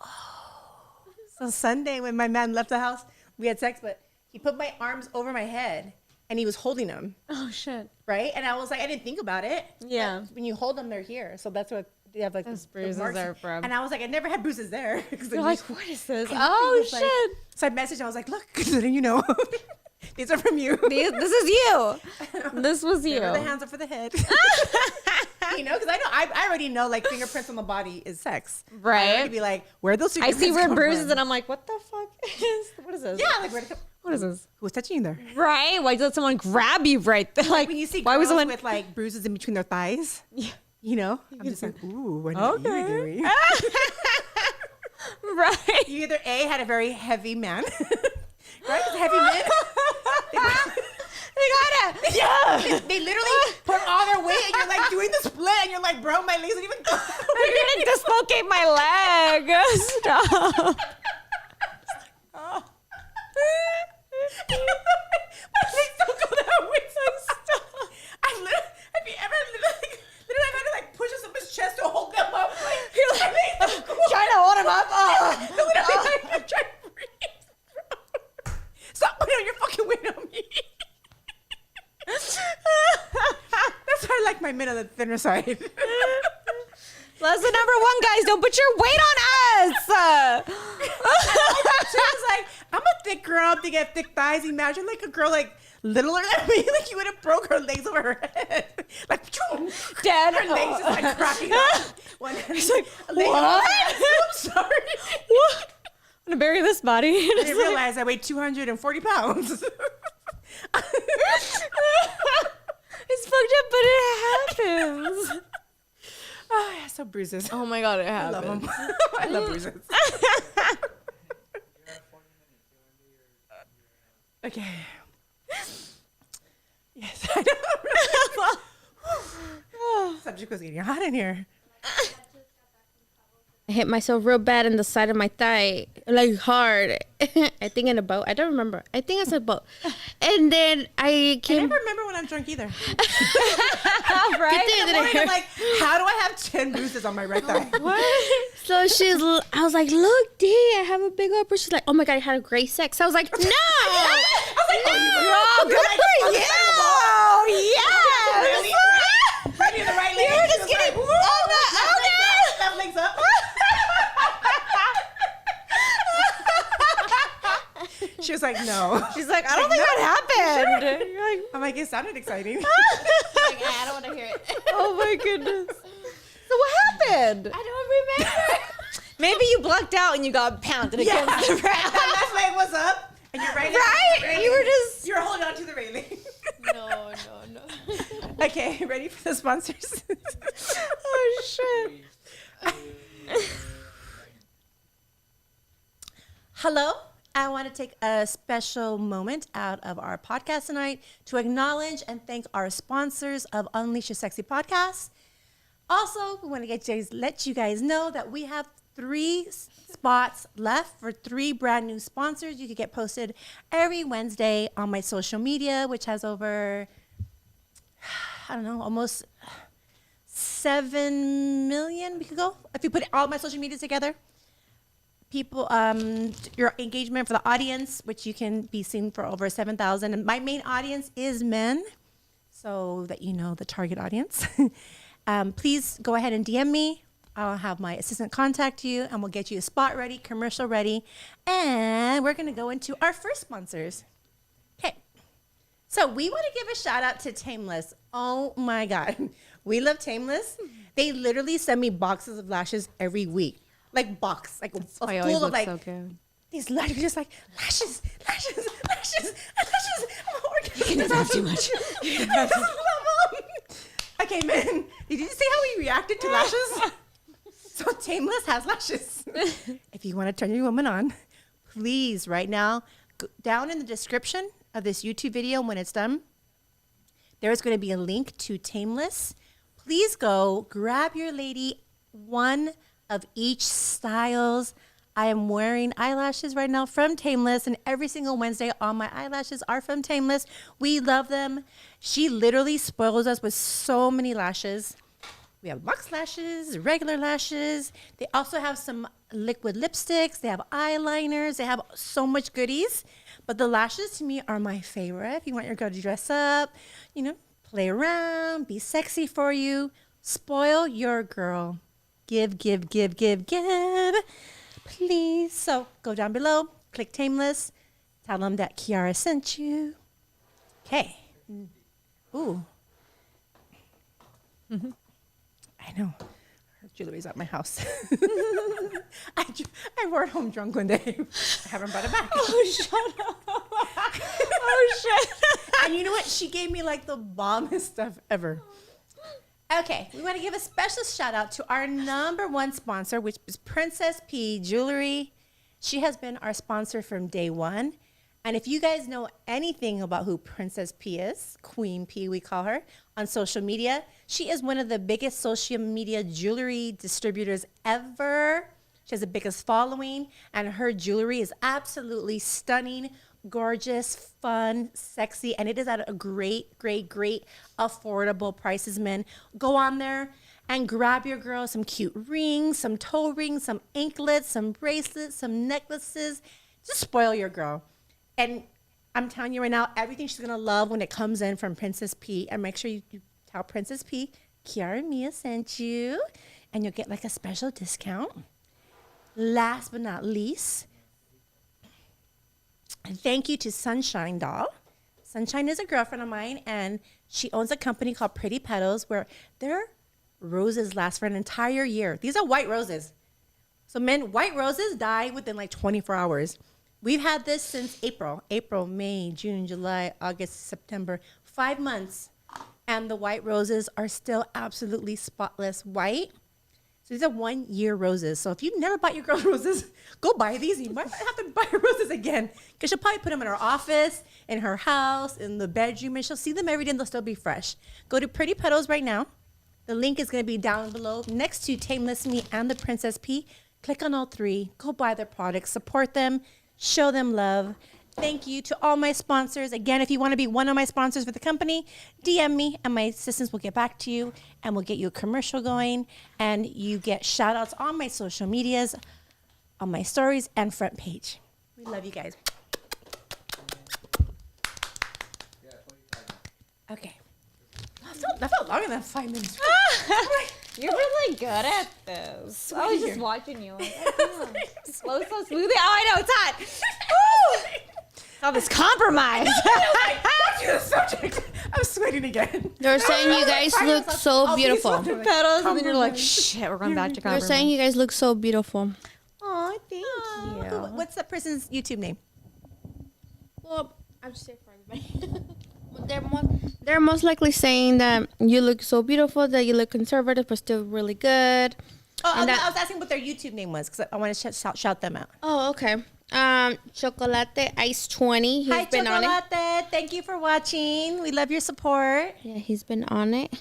oh. So Sunday when my man left the house, we had sex, but he put my arms over my head and he was holding them. Oh shit. Right? And I was like, I didn't think about it. Yeah. But when you hold them, they're here. So that's what they have like Those the bruises marks. are from. And I was like, I never had bruises there. You're like, what is this? And Oh he was like- shit. So I messaged him. I was like, look, letting you know. These are from you. This is you. This was you. The hands are for the head. You know, because I already know like fingerprints on the body is sex. Right. I could be like, where are those I fingerprints see weird come bruises from? and I'm like, what the fuck is, what is this? Yeah, like where What is this? who was touching you there? Right? Why did someone grab you right there? Like when you see why girls was someone with like bruises in between their thighs. Yeah. You know, I'm just like, ooh, what are you doing? Right? You either A, had a very heavy man, right? 'Cause heavy men, They got it. Yeah. they literally put all their weight and you're like doing the split and you're like, bro, my legs don't even go. You're gonna dislocate my leg. Stop. My legs don't go that way, so stop. Have you ever literally had to like push someone's chest to hold them up? Like, You're like, my legs don't go trying to hold him up. Oh. Literally, like, I'm trying to breathe. Stop putting your fucking weight on me. That's why I like my men on the thinner side. Lesson number 1, guys, don't put your weight on us. She was like, I'm a thick girl to get thick thighs. Imagine like a girl like littler than me. Like you would have broke her legs over her head. Like, Dead. her legs just like cracking up. One hand, He's like, leg what? on I'm sorry. What? I'm gonna bury this body. I didn't realize I weighed 240 pounds. It's fucked up, but it happens. Oh, yeah, so bruises. Oh my god, it I love happens. them. I love bruises. Okay. Yes, I know. Subject was getting hot in here. I hit myself real bad in the side of my thigh, like hard. I think in a boat. I don't remember. I think it's a boat. And then I I came. never remember when I'm drunk either. Right? Good thing I'm like, how do I have 10 bruises on my right thigh? So I was like, look, D, I have a big old bruise. She's like, oh my God, I had a great sex. I was like, no. I was like, Oh, good for you! Yes! Right in the right leg. You were just She was kidding. like, Oh, left legs up. She was like, no. She's like, I don't think that happened. You're like, I'm like, it sounded exciting. Like, I don't want to hear it. oh my goodness. So what happened? I don't remember. Maybe you blacked out and you got pounded against the ground. That left leg was up, and you're right. Right? You were just... You're holding on to the railing. No. Okay, ready for the sponsors? Oh, shit. Hello. I want to take a special moment out of our podcast tonight to acknowledge and thank our sponsors of Unleash Your Sexy Podcast. Also, we want to let you guys know that we have 3 spots left for 3 brand new sponsors. You can get posted every Wednesday on my social media, which has over, I don't know, almost 7 million we could go. If you put all my social media together. People, your engagement for the audience, which you can be seen for over 7,000. And my main audience is men, so that you know the target audience. Please go ahead and DM me. I'll have my assistant contact you, and we'll get you a spot ready, commercial ready. And we're going to go into our first sponsors. Okay. So we want to give a shout out to Tameless. Oh my God. We love Tameless. They literally send me boxes of lashes every week. Like box, like I a always full of look like so good. these lashes, just like lashes. You can have too much. Okay, man. Did you see how we reacted to lashes? So Tameless has lashes. If you want to turn your woman on, please right now, go down in the description of this YouTube video when it's done, there's going to be a link to Tameless. Please go grab your lady one of each styles. I am wearing eyelashes right now from Tameless, and every single Wednesday all my eyelashes are from Tameless. We love them. She literally spoils us with so many lashes. We have box lashes, regular lashes. They also have some liquid lipsticks. They have eyeliners. They have so much goodies. But the lashes to me are my favorite. If you want your girl to dress up, you know, play around, be sexy for you, spoil your girl. Give. Please. So go down below, click Tameless, tell them that Kiara sent you. Okay. Ooh. Mm-hmm. I know. Her jewelry's at my house. I wore it home drunk one day. I haven't brought it back. Oh, shut up. Oh, shit. And you know what? She gave me like the bombest stuff ever. Okay, we want to give a special shout out to our #1 sponsor, which is Princess P Jewelry. She has been our sponsor from day one. And if you guys know anything about who Princess P is, Queen P we call her, on social media, she is one of the biggest social media jewelry distributors ever. She has the biggest following, and her jewelry is absolutely stunning, gorgeous, fun, sexy, and it is at a great affordable prices, men. Go on there and grab your girl some cute rings, some toe rings, some anklets, some bracelets, some necklaces. Just spoil your girl. And I'm telling you right now, everything she's gonna love when it comes in from Princess P. And make sure you tell Princess P, Kiara and Mia sent you, and you'll get like a special discount. Last but not least, thank you to Sunshine Doll. Sunshine is a girlfriend of mine, and she owns a company called Pretty Petals, where their roses last for an entire year. These are white roses. So men, white roses die within like 24 hours. We've had this since April, May, June, July, August, September, 5 months. And the white roses are still absolutely spotless white. So these are 1-year roses. So if you've never bought your girl roses, go buy these. You might have to buy her roses again, because she'll probably put them in her office, in her house, in the bedroom, and she'll see them every day and they'll still be fresh. Go to Pretty Petals right now. The link is going to be down below next to Tameless Me and the Princess P. Click on all 3. Go buy their products. Support them. Show them love. Thank you to all my sponsors. Again, if you want to be one of my sponsors for the company, DM me and my assistants will get back to you, and we'll get you a commercial going, and you get shout outs on my social medias, on my stories and front page. We love you guys. Okay. That felt longer than 5 minutes. You're really good at this. I was just watching you. Slow, smoothly. Oh, I know, it's hot. Woo! All this compromise. Back to the subject. I'm sweating again. They're saying you guys look so beautiful. Petals, and then you're like, shit, we're going back to They're compromise. saying you guys look so beautiful. Oh, thank you. What's that person's YouTube name? Well, I'll just say for everybody. They're most likely saying that you look so beautiful, that you look conservative but still really good. Oh, And I was asking what their YouTube name was because I want to shout them out. Oh, okay. Chocolate Ice 20. He's Hi, been on it. Chocolate. Thank you for watching. We love your support. Yeah, he's been on it.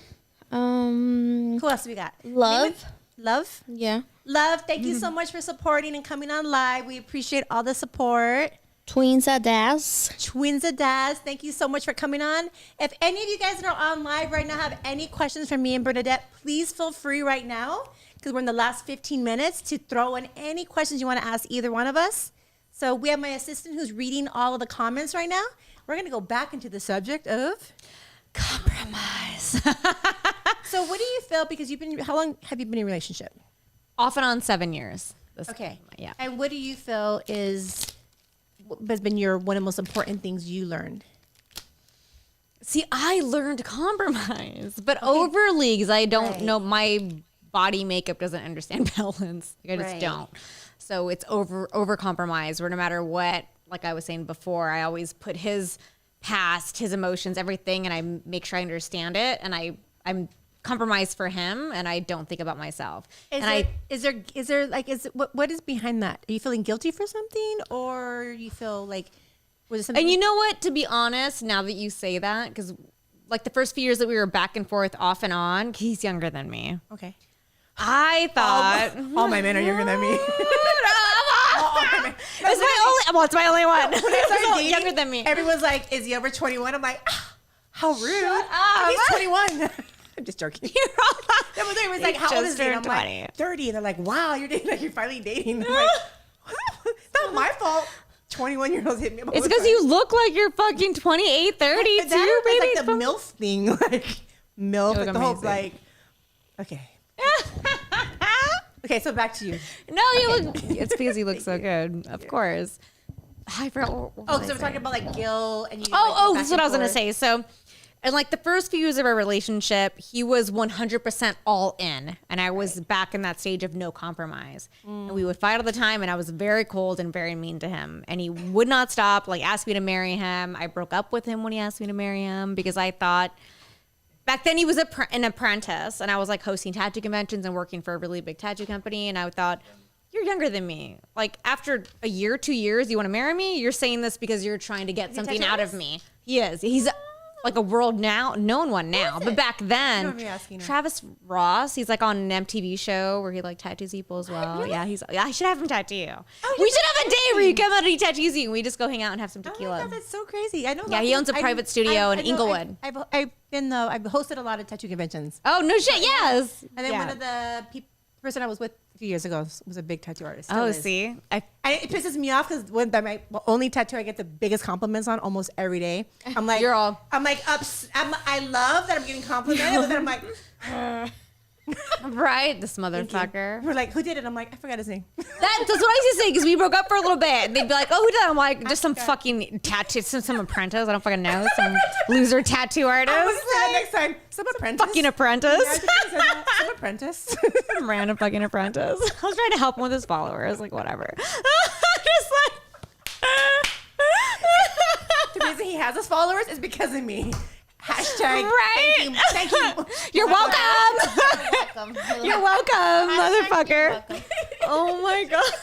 Who else we got? Love. Love. Yeah. Love, thank you so much for supporting and coming on live. We appreciate all the support. Twins Adas. Twinsadaz, thank you so much for coming on. If any of you guys that are on live right now have any questions for me and Bernadette, please feel free right now because we're in the last 15 minutes to throw in any questions you want to ask either one of us. So we have my assistant who's reading all of the comments right now. We're going to go back into the subject of Compromise. So what do you feel, because how long have you been in a relationship? Off and on 7 years. Okay. Yeah. And what do you feel has been one of the most important things you learned? See, I learned to compromise, but overly, because I don't know, my body makeup doesn't understand balance. Like, I just don't. So it's over compromise, where no matter what, like I was saying before, I always put his past, his emotions, everything, and I make sure I understand it, and I'm compromised for him, and I don't think about myself. What is behind that? Are you feeling guilty for something, or you feel like was it something? And you know what? To be honest, now that you say that, because like the first few years that we were back and forth, off and on, he's younger than me. Okay. I thought all my men are younger than me. It's my only one. When I started dating, younger than me. Everyone's like, "Is he over 21?" I'm like, "How rude! He's 21." I'm just joking. Everyone's like, "How old is he?" And I'm like, 30. And they're like, "Wow, you're dating, like you're finally dating." I'm like, "It's not my fault." 21-year-olds hit me. It's because you look like you're fucking 28, 30 too, baby. It's like the MILF thing, like MILF, like the whole like. Okay. Okay, so back to you. No, you look. It's because you look so good, of course. I forgot. Because we're talking about like Gil and you. That's what I was gonna say. So, in like the first few years of our relationship, he was 100% all in, and I was back in that stage of no compromise. And we would fight all the time, and I was very cold and very mean to him, and he would not stop. Like, ask me to marry him. I broke up with him when he asked me to marry him because I thought. Back then he was an apprentice, and I was like hosting tattoo conventions and working for a really big tattoo company. And I thought, you're younger than me. Like after a year, 2 years, you want to marry me? You're saying this because you're trying to get something out of me. He is. He's like a known one now. But back then, Travis Ross, he's like on an MTV show where he like tattoos people as well. Really? Yeah, I should have him tattoo you. We should have a day where you come out and he tattoos you and we just go hang out and have some tequila. Oh my God, that's so crazy. I know. Yeah, he owns a private studio in Inglewood. I've hosted a lot of tattoo conventions. Oh no shit! Yes. And then one of the person I was with a few years ago was a big tattoo artist. See, it pisses me off because when my only tattoo I get the biggest compliments on almost every day. I'm like, I love that I'm getting complimented, but then I'm like, right, this motherfucker. We're like, who did it? I'm like, I forgot his name. That's what I used to say because we broke up for a little bit. And they'd be like, oh, who did that? I'm like, just some fucking tattoo, some apprentice. I don't fucking know. Some loser tattoo artist. I'm gonna say that next time. Some apprentice. Fucking apprentice. Yeah, I think I said that. Some apprentice. Some random fucking apprentice. I was trying to help him with his followers. Like, whatever. Just like. The reason he has his followers is because of me. Hashtag. Right. Thank you. You're welcome. You're welcome, motherfucker. Welcome. Oh my God.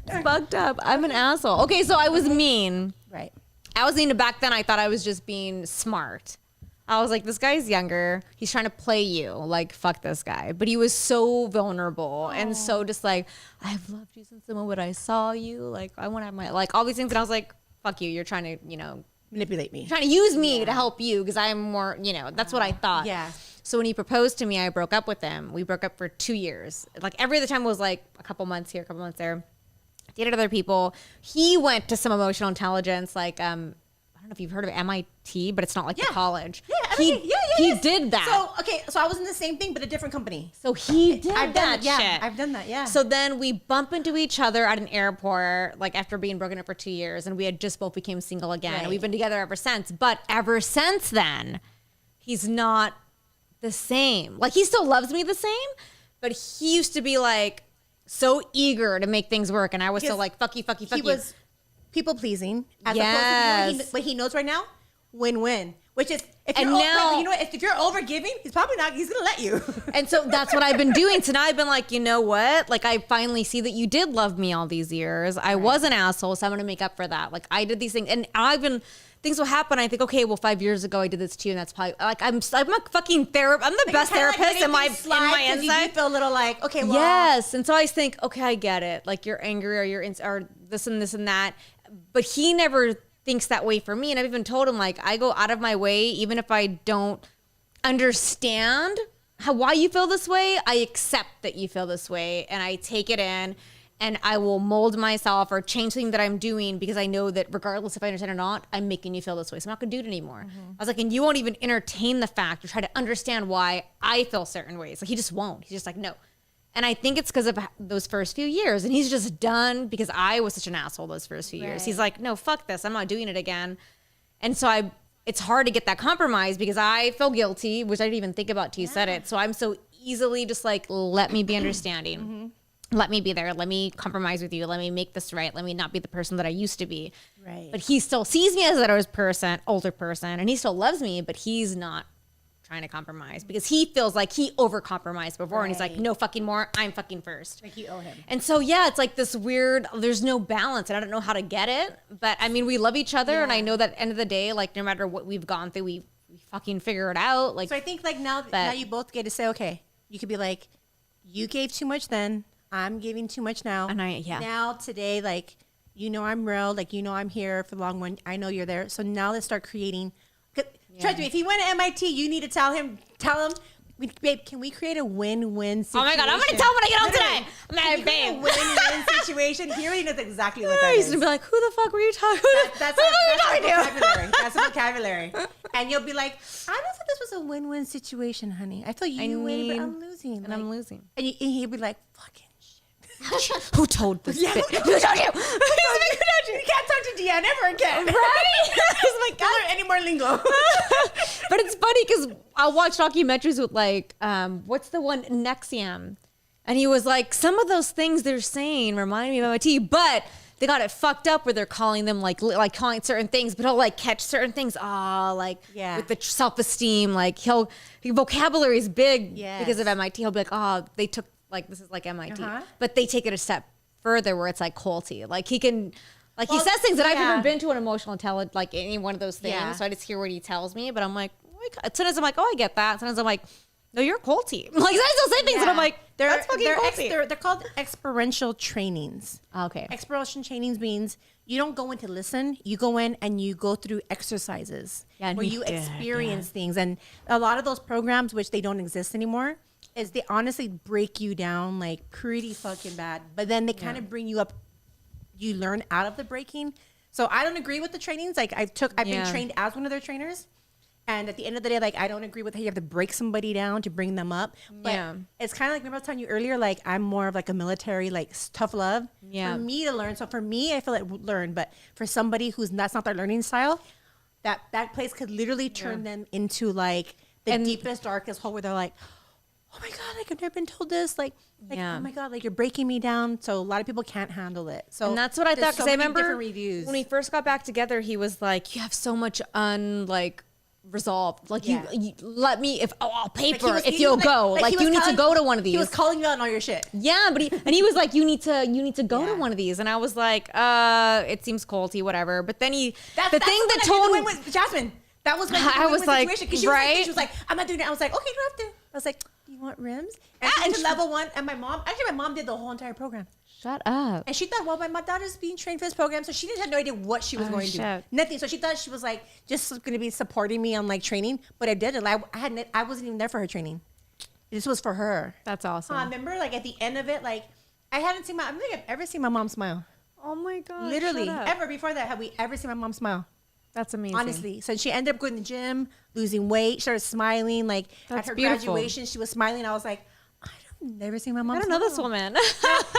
It's fucked up. I'm an asshole. Okay, so I was mean. Right. I was mean back then. I thought I was just being smart. I was like, this guy's younger. He's trying to play you. Like, fuck this guy. But he was so vulnerable and so just like, I've loved you since the moment I saw you. Like, I want to have my, like, all these things. And I was like, fuck you. You're trying to, manipulate me. Trying to use me to help you because I'm more, that's what I thought. Yeah. So when he proposed to me, I broke up with him. We broke up for 2 years. Like every other time was like a couple months here, a couple months there. Dated other people. He went to some emotional intelligence, like I don't know if you've heard of MIT, but it's not like the college. Yeah, he did that. So I was in the same thing, but a different company. So he did I've that done, shit. I've done that, yeah. So then we bump into each other at an airport, like after being broken up for 2 years, and we had just both became single again. Right. And we've been together ever since. But ever since then, he's not the same. Like, he still loves me the same, but he used to be like so eager to make things work, and I was still like, fuck you. He was people pleasing, as Yes. opposed to what he knows right now. Win-win, which is if And you're now- you know what, if you're over giving, he's probably not. He's gonna let you. And so that's what I've been doing. So now I've been like, you know what? Like, I finally see that you did love me all these years. I was an asshole, so I'm gonna make up for that. Like, I did these things, and things will happen. I think, okay, well, 5 years ago I did this to you, and that's probably like I'm a fucking therapist. I'm the best therapist in my You inside. do feel a little like, okay, well, Yes, and so I think, okay, I get it. Like, you're angry, or or this and this and that, but he never thinks that way for me. And I've even told him, like, I go out of my way, even if I don't understand why you feel this way, I accept that you feel this way, and I take it in, and I will mold myself or change something that I'm doing, because I know that regardless if I understand or not, I'm making you feel this way. So I'm not gonna do it anymore. I was like, and you won't even entertain the fact or try to understand why I feel certain ways. Like, he just won't. He's just like, no. And I think it's because of those first few years. And he's just done because I was such an asshole those first few years. He's like, no, fuck this. I'm not doing it again. And so it's hard to get that compromise, because I feel guilty, which I didn't even think about till you said it. So I'm so easily just like, let me be understanding. Let me be there. Let me compromise with you. Let me make this right. Let me not be the person that I used to be. Right. But he still sees me as that older person, and he still loves me, but he's not trying to compromise, because he feels like he over-compromised before, and he's like, no fucking more. I'm fucking first. like you owe him. And so, yeah, it's like this weird, there's no balance, and I don't know how to get it. But I mean, we love each other, and I know that at the end of the day, like, no matter what we've gone through, we fucking figure it out. Like, So I think like now you both get to say, okay, you could be like, you gave too much then, I'm giving too much now. And now today, like, you know, I'm real, like, you know, I'm here for the long run. I know you're there. So now let's start creating. Trust me, if he went to MIT, you need to tell him, babe, can we create a win-win situation? oh my God, I'm going to tell him when I get home today. I'm Can we like, create a babe. win-win situation? He already knows exactly what that He's is. going to be like, who the fuck were you talking That's who the the fuck were you talking to? vocabulary. That's the vocabulary. And you'll be like, I don't think this was a win-win situation, honey. I feel you winning, but I'm losing. And I'm losing. And he'll be like, fucking shit. Who told this Yeah, bitch? who told you? You can't talk to Deanne ever again. Right? He's like, don't learn any more lingo. But it's funny because I'll watch documentaries with like, what's the one, Nexium? And he was like, some of those things they're saying remind me of MIT, but they got it fucked up where they're calling them like calling it certain things, but he'll like catch certain things. With the self-esteem, like vocabulary is big because of MIT. He'll be like, they took like, this is like MIT, but they take it a step further where it's like culty. Like he can, like he says things that I've never been to an emotional intelligence, like any one of those things. Yeah. So I just hear what he tells me, but I'm like, sometimes I'm like, oh, I get that. Sometimes I'm like, no, you're culty. Like I still say things, and I'm like, that's fucking culty. They're called experiential trainings. Okay. Experiential trainings means you don't go in to listen. You go in and you go through exercises where you experience things. And a lot of those programs, which they don't exist anymore, is they honestly break you down like pretty fucking bad. But then they kind of bring you up. You learn out of the breaking. So I don't agree with the trainings. Like I've been trained as one of their trainers. And at the end of the day, like I don't agree with how you have to break somebody down to bring them up. But it's kind of like, remember I was telling you earlier, like I'm more of like a military, like tough love for me to learn. So for me, I feel like learn, but for somebody that's not their learning style, that place could literally turn them into like the deepest, darkest hole where they're like, oh my God, like I've never been told this. Like oh my God, like you're breaking me down. So a lot of people can't handle it. So and that's what I thought, because I remember different reviews. when we first got back together, he was like, you have so much resolved. Like you let me, I'll pay for it if you'll go. Like you need to go to one of these. He was calling you out on all your shit. Yeah, but he was like, you need to go to one of these. And I was like, it seems culty, whatever. But then Jasmine. That was I was like, because she was like, I'm not doing it. I was like, okay, you don't have to. I was like, do you want rims? And she went to level 1, and my mom did the whole entire program. Shut up. And she thought, well, my daughter's being trained for this program, so she didn't have no idea what she was going to do. Nothing. So she thought she was like just going to be supporting me on like training, but I didn't. Like, I wasn't even there for her training. This was for her. That's awesome. I remember, like at the end of it, like I don't think I've ever seen my mom smile. Oh my God. Literally, ever before that, have we ever seen my mom smile? That's amazing. Honestly. So she ended up going to the gym, losing weight, started smiling. Like That's at her beautiful. graduation, she was smiling. I was like, I've never seen my mom I don't know this smile. woman.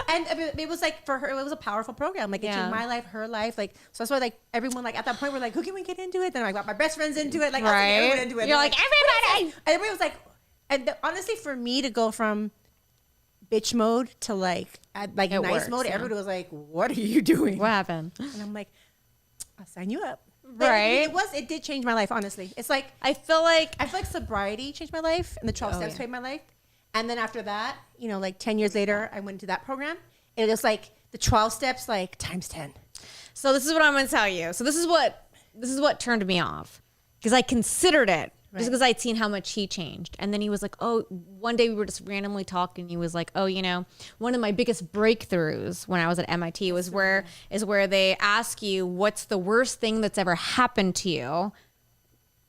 And I mean, it was like for her, it was a powerful program. Like it changed my life, her life. Like so that's why like everyone like at that point we're like, who can we get into it? Then I got my best friends into it. Like I was like, everyone into it. You're They're like everybody. and everybody was like, honestly, for me to go from bitch mode to like nice works, mode, yeah. everybody was like, what are you doing? What happened? And I'm like, I'll sign you up. But Right. it did change my life, honestly. It's like I feel like sobriety changed my life and the 12 steps changed my life. And then after that, you know, like 10 years later, I went to that program. It was like the 12 steps, like times 10. So this is what I'm going to tell you. So this is what turned me off because I considered it just because I'd seen how much he changed. And then he was like, oh, one day we were just randomly talking. He was like, oh, you know, one of my biggest breakthroughs when I was at MIT was where they ask you what's the worst thing that's ever happened to you.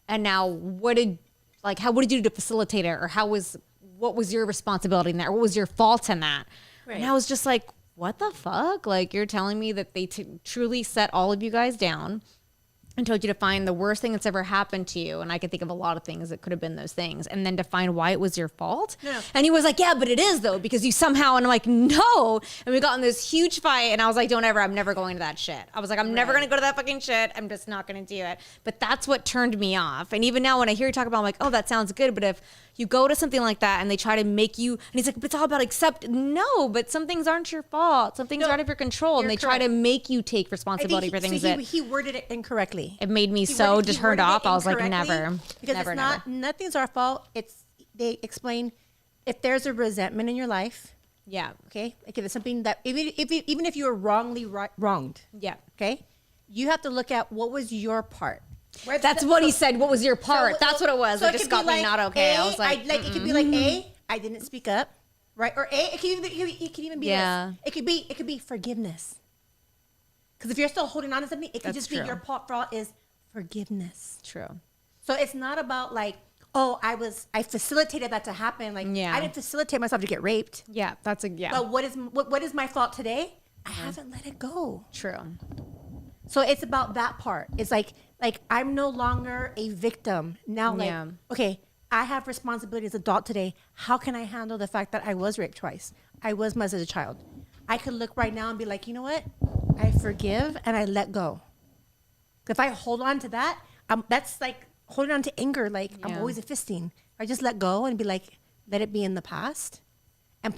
And now what did you do to facilitate it? Or what was your responsibility in that? Or what was your fault in that? Right. And I was just like, what the fuck? Like, you're telling me that they truly set all of you guys down and told you to find the worst thing that's ever happened to you. And I could think of a lot of things that could have been those things. And then to find why it was your fault. No. And he was like, yeah, but it is though, because you somehow, and I'm like, no. And we got in this huge fight and I was like, I'm never going to that shit. I was like, I'm never going to go to that fucking shit. I'm just not going to do it. But that's what turned me off. And even now when I hear you talk about it, I'm like, oh, that sounds good. But if you go to something like that and they try to make you, and he's like, but it's all about no, but some things aren't your fault. Some things are out of your control. And they try to make you take responsibility for things he worded it incorrectly. It made me so turned off. I was like, never. Because never. Nothing's our fault. They explain if there's a resentment in your life. Yeah. Okay. Like if it's something that even if you were wrongly wronged. Yeah. Okay. You have to look at what was your part. That's what he said. What was your part? That's what it was. It just got me not okay. I was like, it could be like A, I didn't speak up, right? Or A, it could even be this. It could be forgiveness. Because if you're still holding on to something, it could just be your fault is forgiveness. True. So it's not about like, oh, I facilitated that to happen. Like I didn't facilitate myself to get raped. Yeah, that's But what is my fault today? I haven't let it go. True. So it's about that part. It's like I'm no longer a victim. Now okay, I have responsibility as an adult today. How can I handle the fact that I was raped twice? I was molested as a child. I could look right now and be like, you know what? I forgive and I let go. If I hold on to that, that's like holding on to anger. Like I'm always fisting. I just let go and be like, let it be in the past and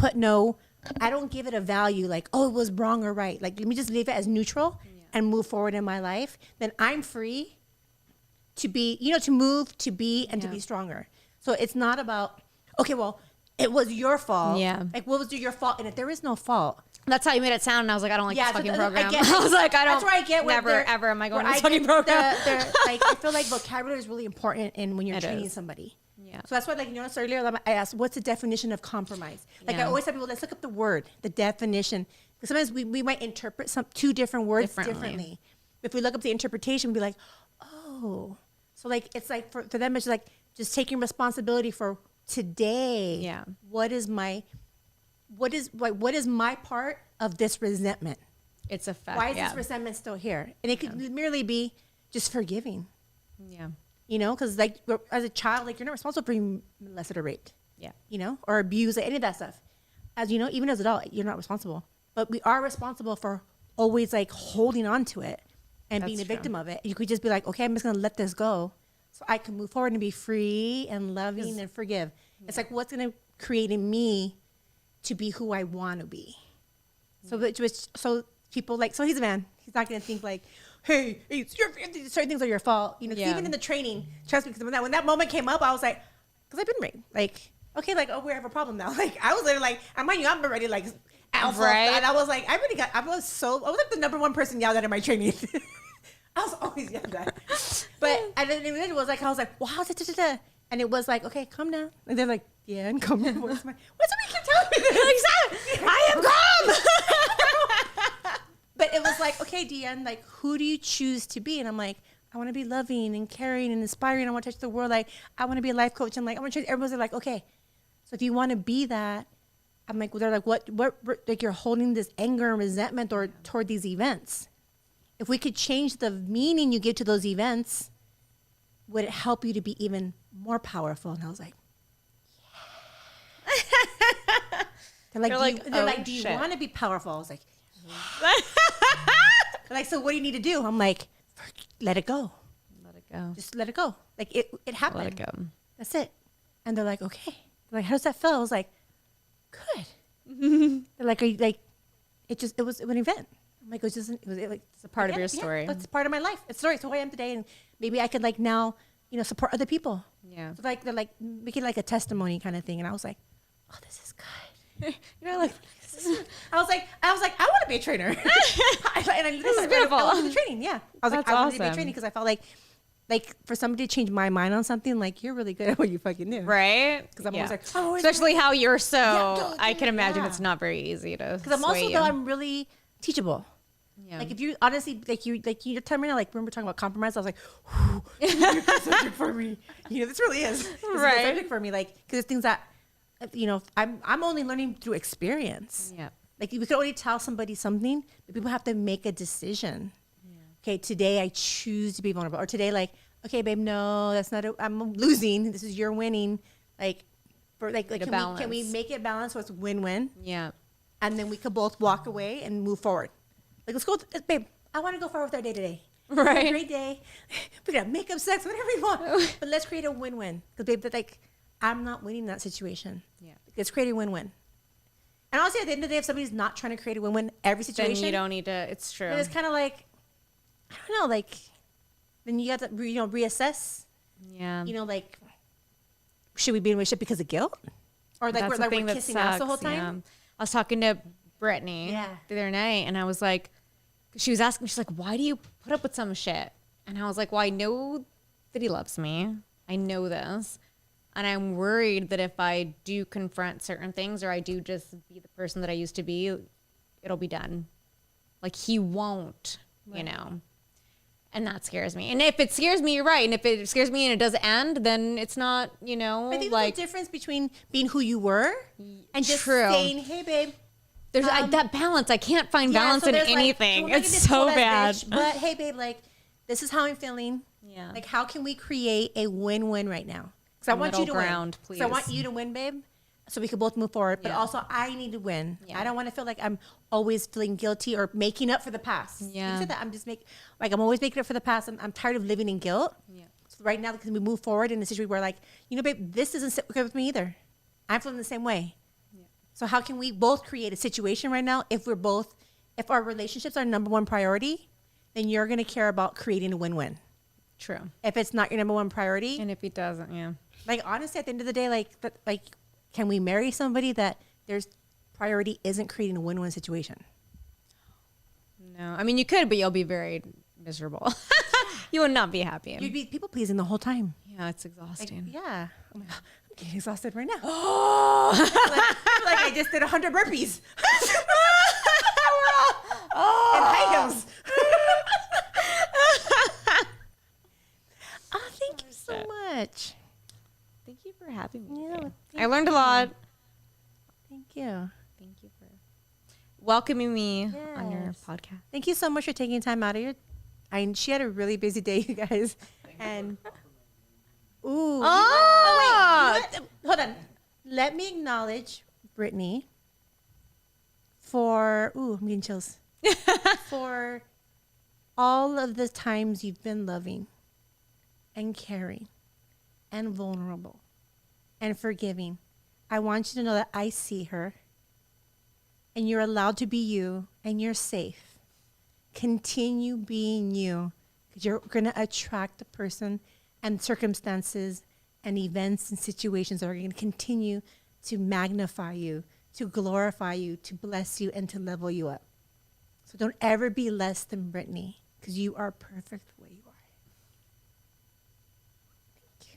I don't give it a value like, oh, it was wrong or right. Like, let me just leave it as neutral and move forward in my life. Then I'm free to be, to move, to be, and to be stronger. So it's not about, okay, well, it was your fault. Yeah. Like, what was your fault? And if there is no fault. That's how you made it sound. And I was like, I don't like this fucking program. I was like, that's where I get never, ever am I going to this fucking program. I feel like vocabulary is really important when you're training somebody. Yeah. So that's why, like, you noticed earlier, I asked, what's the definition of compromise? Like, I always tell people, let's look up the word, the definition. Because sometimes we might interpret two different words differently. If we look up the interpretation, we'll be like, oh. So, like, it's like, for them, it's like just taking responsibility for today. Yeah. What is my part of this resentment? It's a fact. Why is this resentment still here? And it could merely be just forgiving. Yeah. Because like as a child, like you're not responsible for being molested or raped. Yeah. Or abused, like, any of that stuff. As you know, even as an adult, you're not responsible. But we are responsible for always like holding on to it and being a victim of it. You could just be like, okay, I'm just gonna let this go, so I can move forward and be free and loving and forgive. It's like what's gonna create in me to be who I want to be. So people like, so he's a man. He's not gonna think like, hey, certain things are your fault. Even in the training, trust me, because when that moment came up, I was like, because I've been raped. Like, okay, like, oh, we have a problem now. Like, I was literally like, I'm already like alpha. Right. And I was like, I was like the number one person yelled at in my training. I was always yelled at. But and then it was like, I was like, wow, and it was like, okay, calm down. And they're like, yeah, and calm down. What's somebody keep telling me this? Exactly. I am calm. But it was like, okay, Deanne, like, who do you choose to be? And I'm like, I want to be loving and caring and inspiring. I want to touch the world. Like, I want to be a life coach. And like, I want to change. Everyone's like, okay, so if you want to be that, I'm like, well, they're like, what, like you're holding this anger and resentment toward these events. if we could change the meaning you give to those events, would it help you to be even more powerful? And I was like, yeah. They're like, do you want to be powerful? I was like, yeah. They're like, so what do you need to do? I'm like, let it go. Let it go. Just let it go. Like it happened. Let it go. That's it. And they're like, okay. They're like, how does that feel? I was like, good. They're like, are you like, it was an event. I'm like, it's a part of your story. It's part of my life. It's story. It's who I am today. And maybe I could like now, support other people. Yeah. So like, they're like making like a testimony kind of thing. And I was like, oh, this is good. Like, I was like, I want to be a trainer. This is beautiful. I want to do the training. Yeah. I was That's like, I want to be a awesome. training because I felt like for somebody to change my mind on something, like you're really good at what you fucking do. Right? Because I'm always like, oh, especially how you're so, Yeah, I can imagine yeah. it's not very easy to because I'm also though I'm really teachable. Yeah. Like if you honestly you're telling me now, like when we're talking about compromise, I was like, "Ooh, this is a good subject for me." This really is. This is a good subject for me, like because it's things that I'm only learning through experience. Yeah. Like we could only tell somebody something, but people have to make a decision. Yeah. Okay, today I choose to be vulnerable, or today like, okay, babe, no, that's not. I'm losing. This is your winning. Like, for like can we make it balanced so it's win-win? Yeah. And then we could both walk away and move forward. Like, let's go, babe. I want to go forward with our day today. Right. Have a great day. We got make up, sex, whatever you want. But let's create a win-win. Because, babe, that like, I'm not winning that situation. Yeah. Let's create a win-win. And honestly, at the end of the day, if somebody's not trying to create a win-win every situation, Then you don't need to. It's true. then it's kind of like, I don't know, like, then you got to, reassess. Yeah. Like, should we be in a relationship because of guilt? Or like, That's we're the thing that kissing ass the sucks, whole time? yeah. I was talking to Brittany the other night, and I was like, she was asking, she's like, why do you put up with some shit? And I was like, well, I know that he loves me. I know this. And I'm worried that if I do confront certain things or I do just be the person that I used to be, it'll be done. Like he won't, And that scares me. And if it scares me, you're right. And if it scares me and it does end, then it's not, I think there's a difference between being who you were and just saying, hey, babe. There's that balance. I can't find balance in anything. It's so bad. Bitch, but hey, babe, like, this is how I'm feeling. Yeah. Like, how can we create a win-win right now? Because I want you to win. Please. So I want you to win, babe, so we can both move forward. But also, I need to win. Yeah. I don't want to feel like I'm always feeling guilty or making up for the past. Yeah. You said that. I'm always making up for the past. I'm tired of living in guilt. Yeah. So right now, can we move forward in a situation where, like, babe, this doesn't sit okay with me either. I'm feeling the same way. Yeah. So how can we both create a situation right now if our relationships are number one priority, then you're going to care about creating a win-win. True. If it's not your number one priority. And if he doesn't, yeah. Like, honestly, at the end of the day, can we marry somebody that their priority isn't creating a win-win situation? No. I mean, you could, but you'll be very miserable. You would not be happy. You'd be people-pleasing the whole time. Yeah, it's exhausting. Yeah. Oh my God, I'm getting exhausted right now. like I just did 100 burpees. And high heels. Oh, thank you so much. Thank you for having me. Yeah, I learned a lot. Thank you. Thank you for welcoming me on your podcast. Thank you so much for taking time out of your. She had a really busy day, you guys. And ooh. Hold on. Let me acknowledge Brittany for I'm getting chills. For all of the times you've been loving and caring and vulnerable and forgiving. I want you to know that I see her and you're allowed to be you and you're safe. Continue being you because you're going to attract the person and circumstances and events and situations that are going to continue to magnify you, to glorify you, to bless you, and to level you up. So don't ever be less than Brittany because you are perfect the way you are. Thank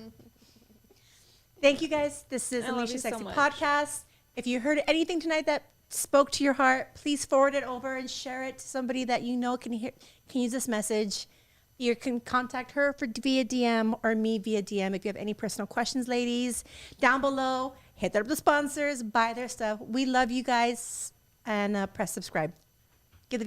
you. Thank you, guys. This is Alicia Sexy Podcast. If you heard anything tonight that spoke to your heart, please forward it over and share it to somebody that you know can use this message. You can contact her via DM or me via DM if you have any personal questions, ladies. Down below, hit up the sponsors, buy their stuff. We love you guys. and press subscribe.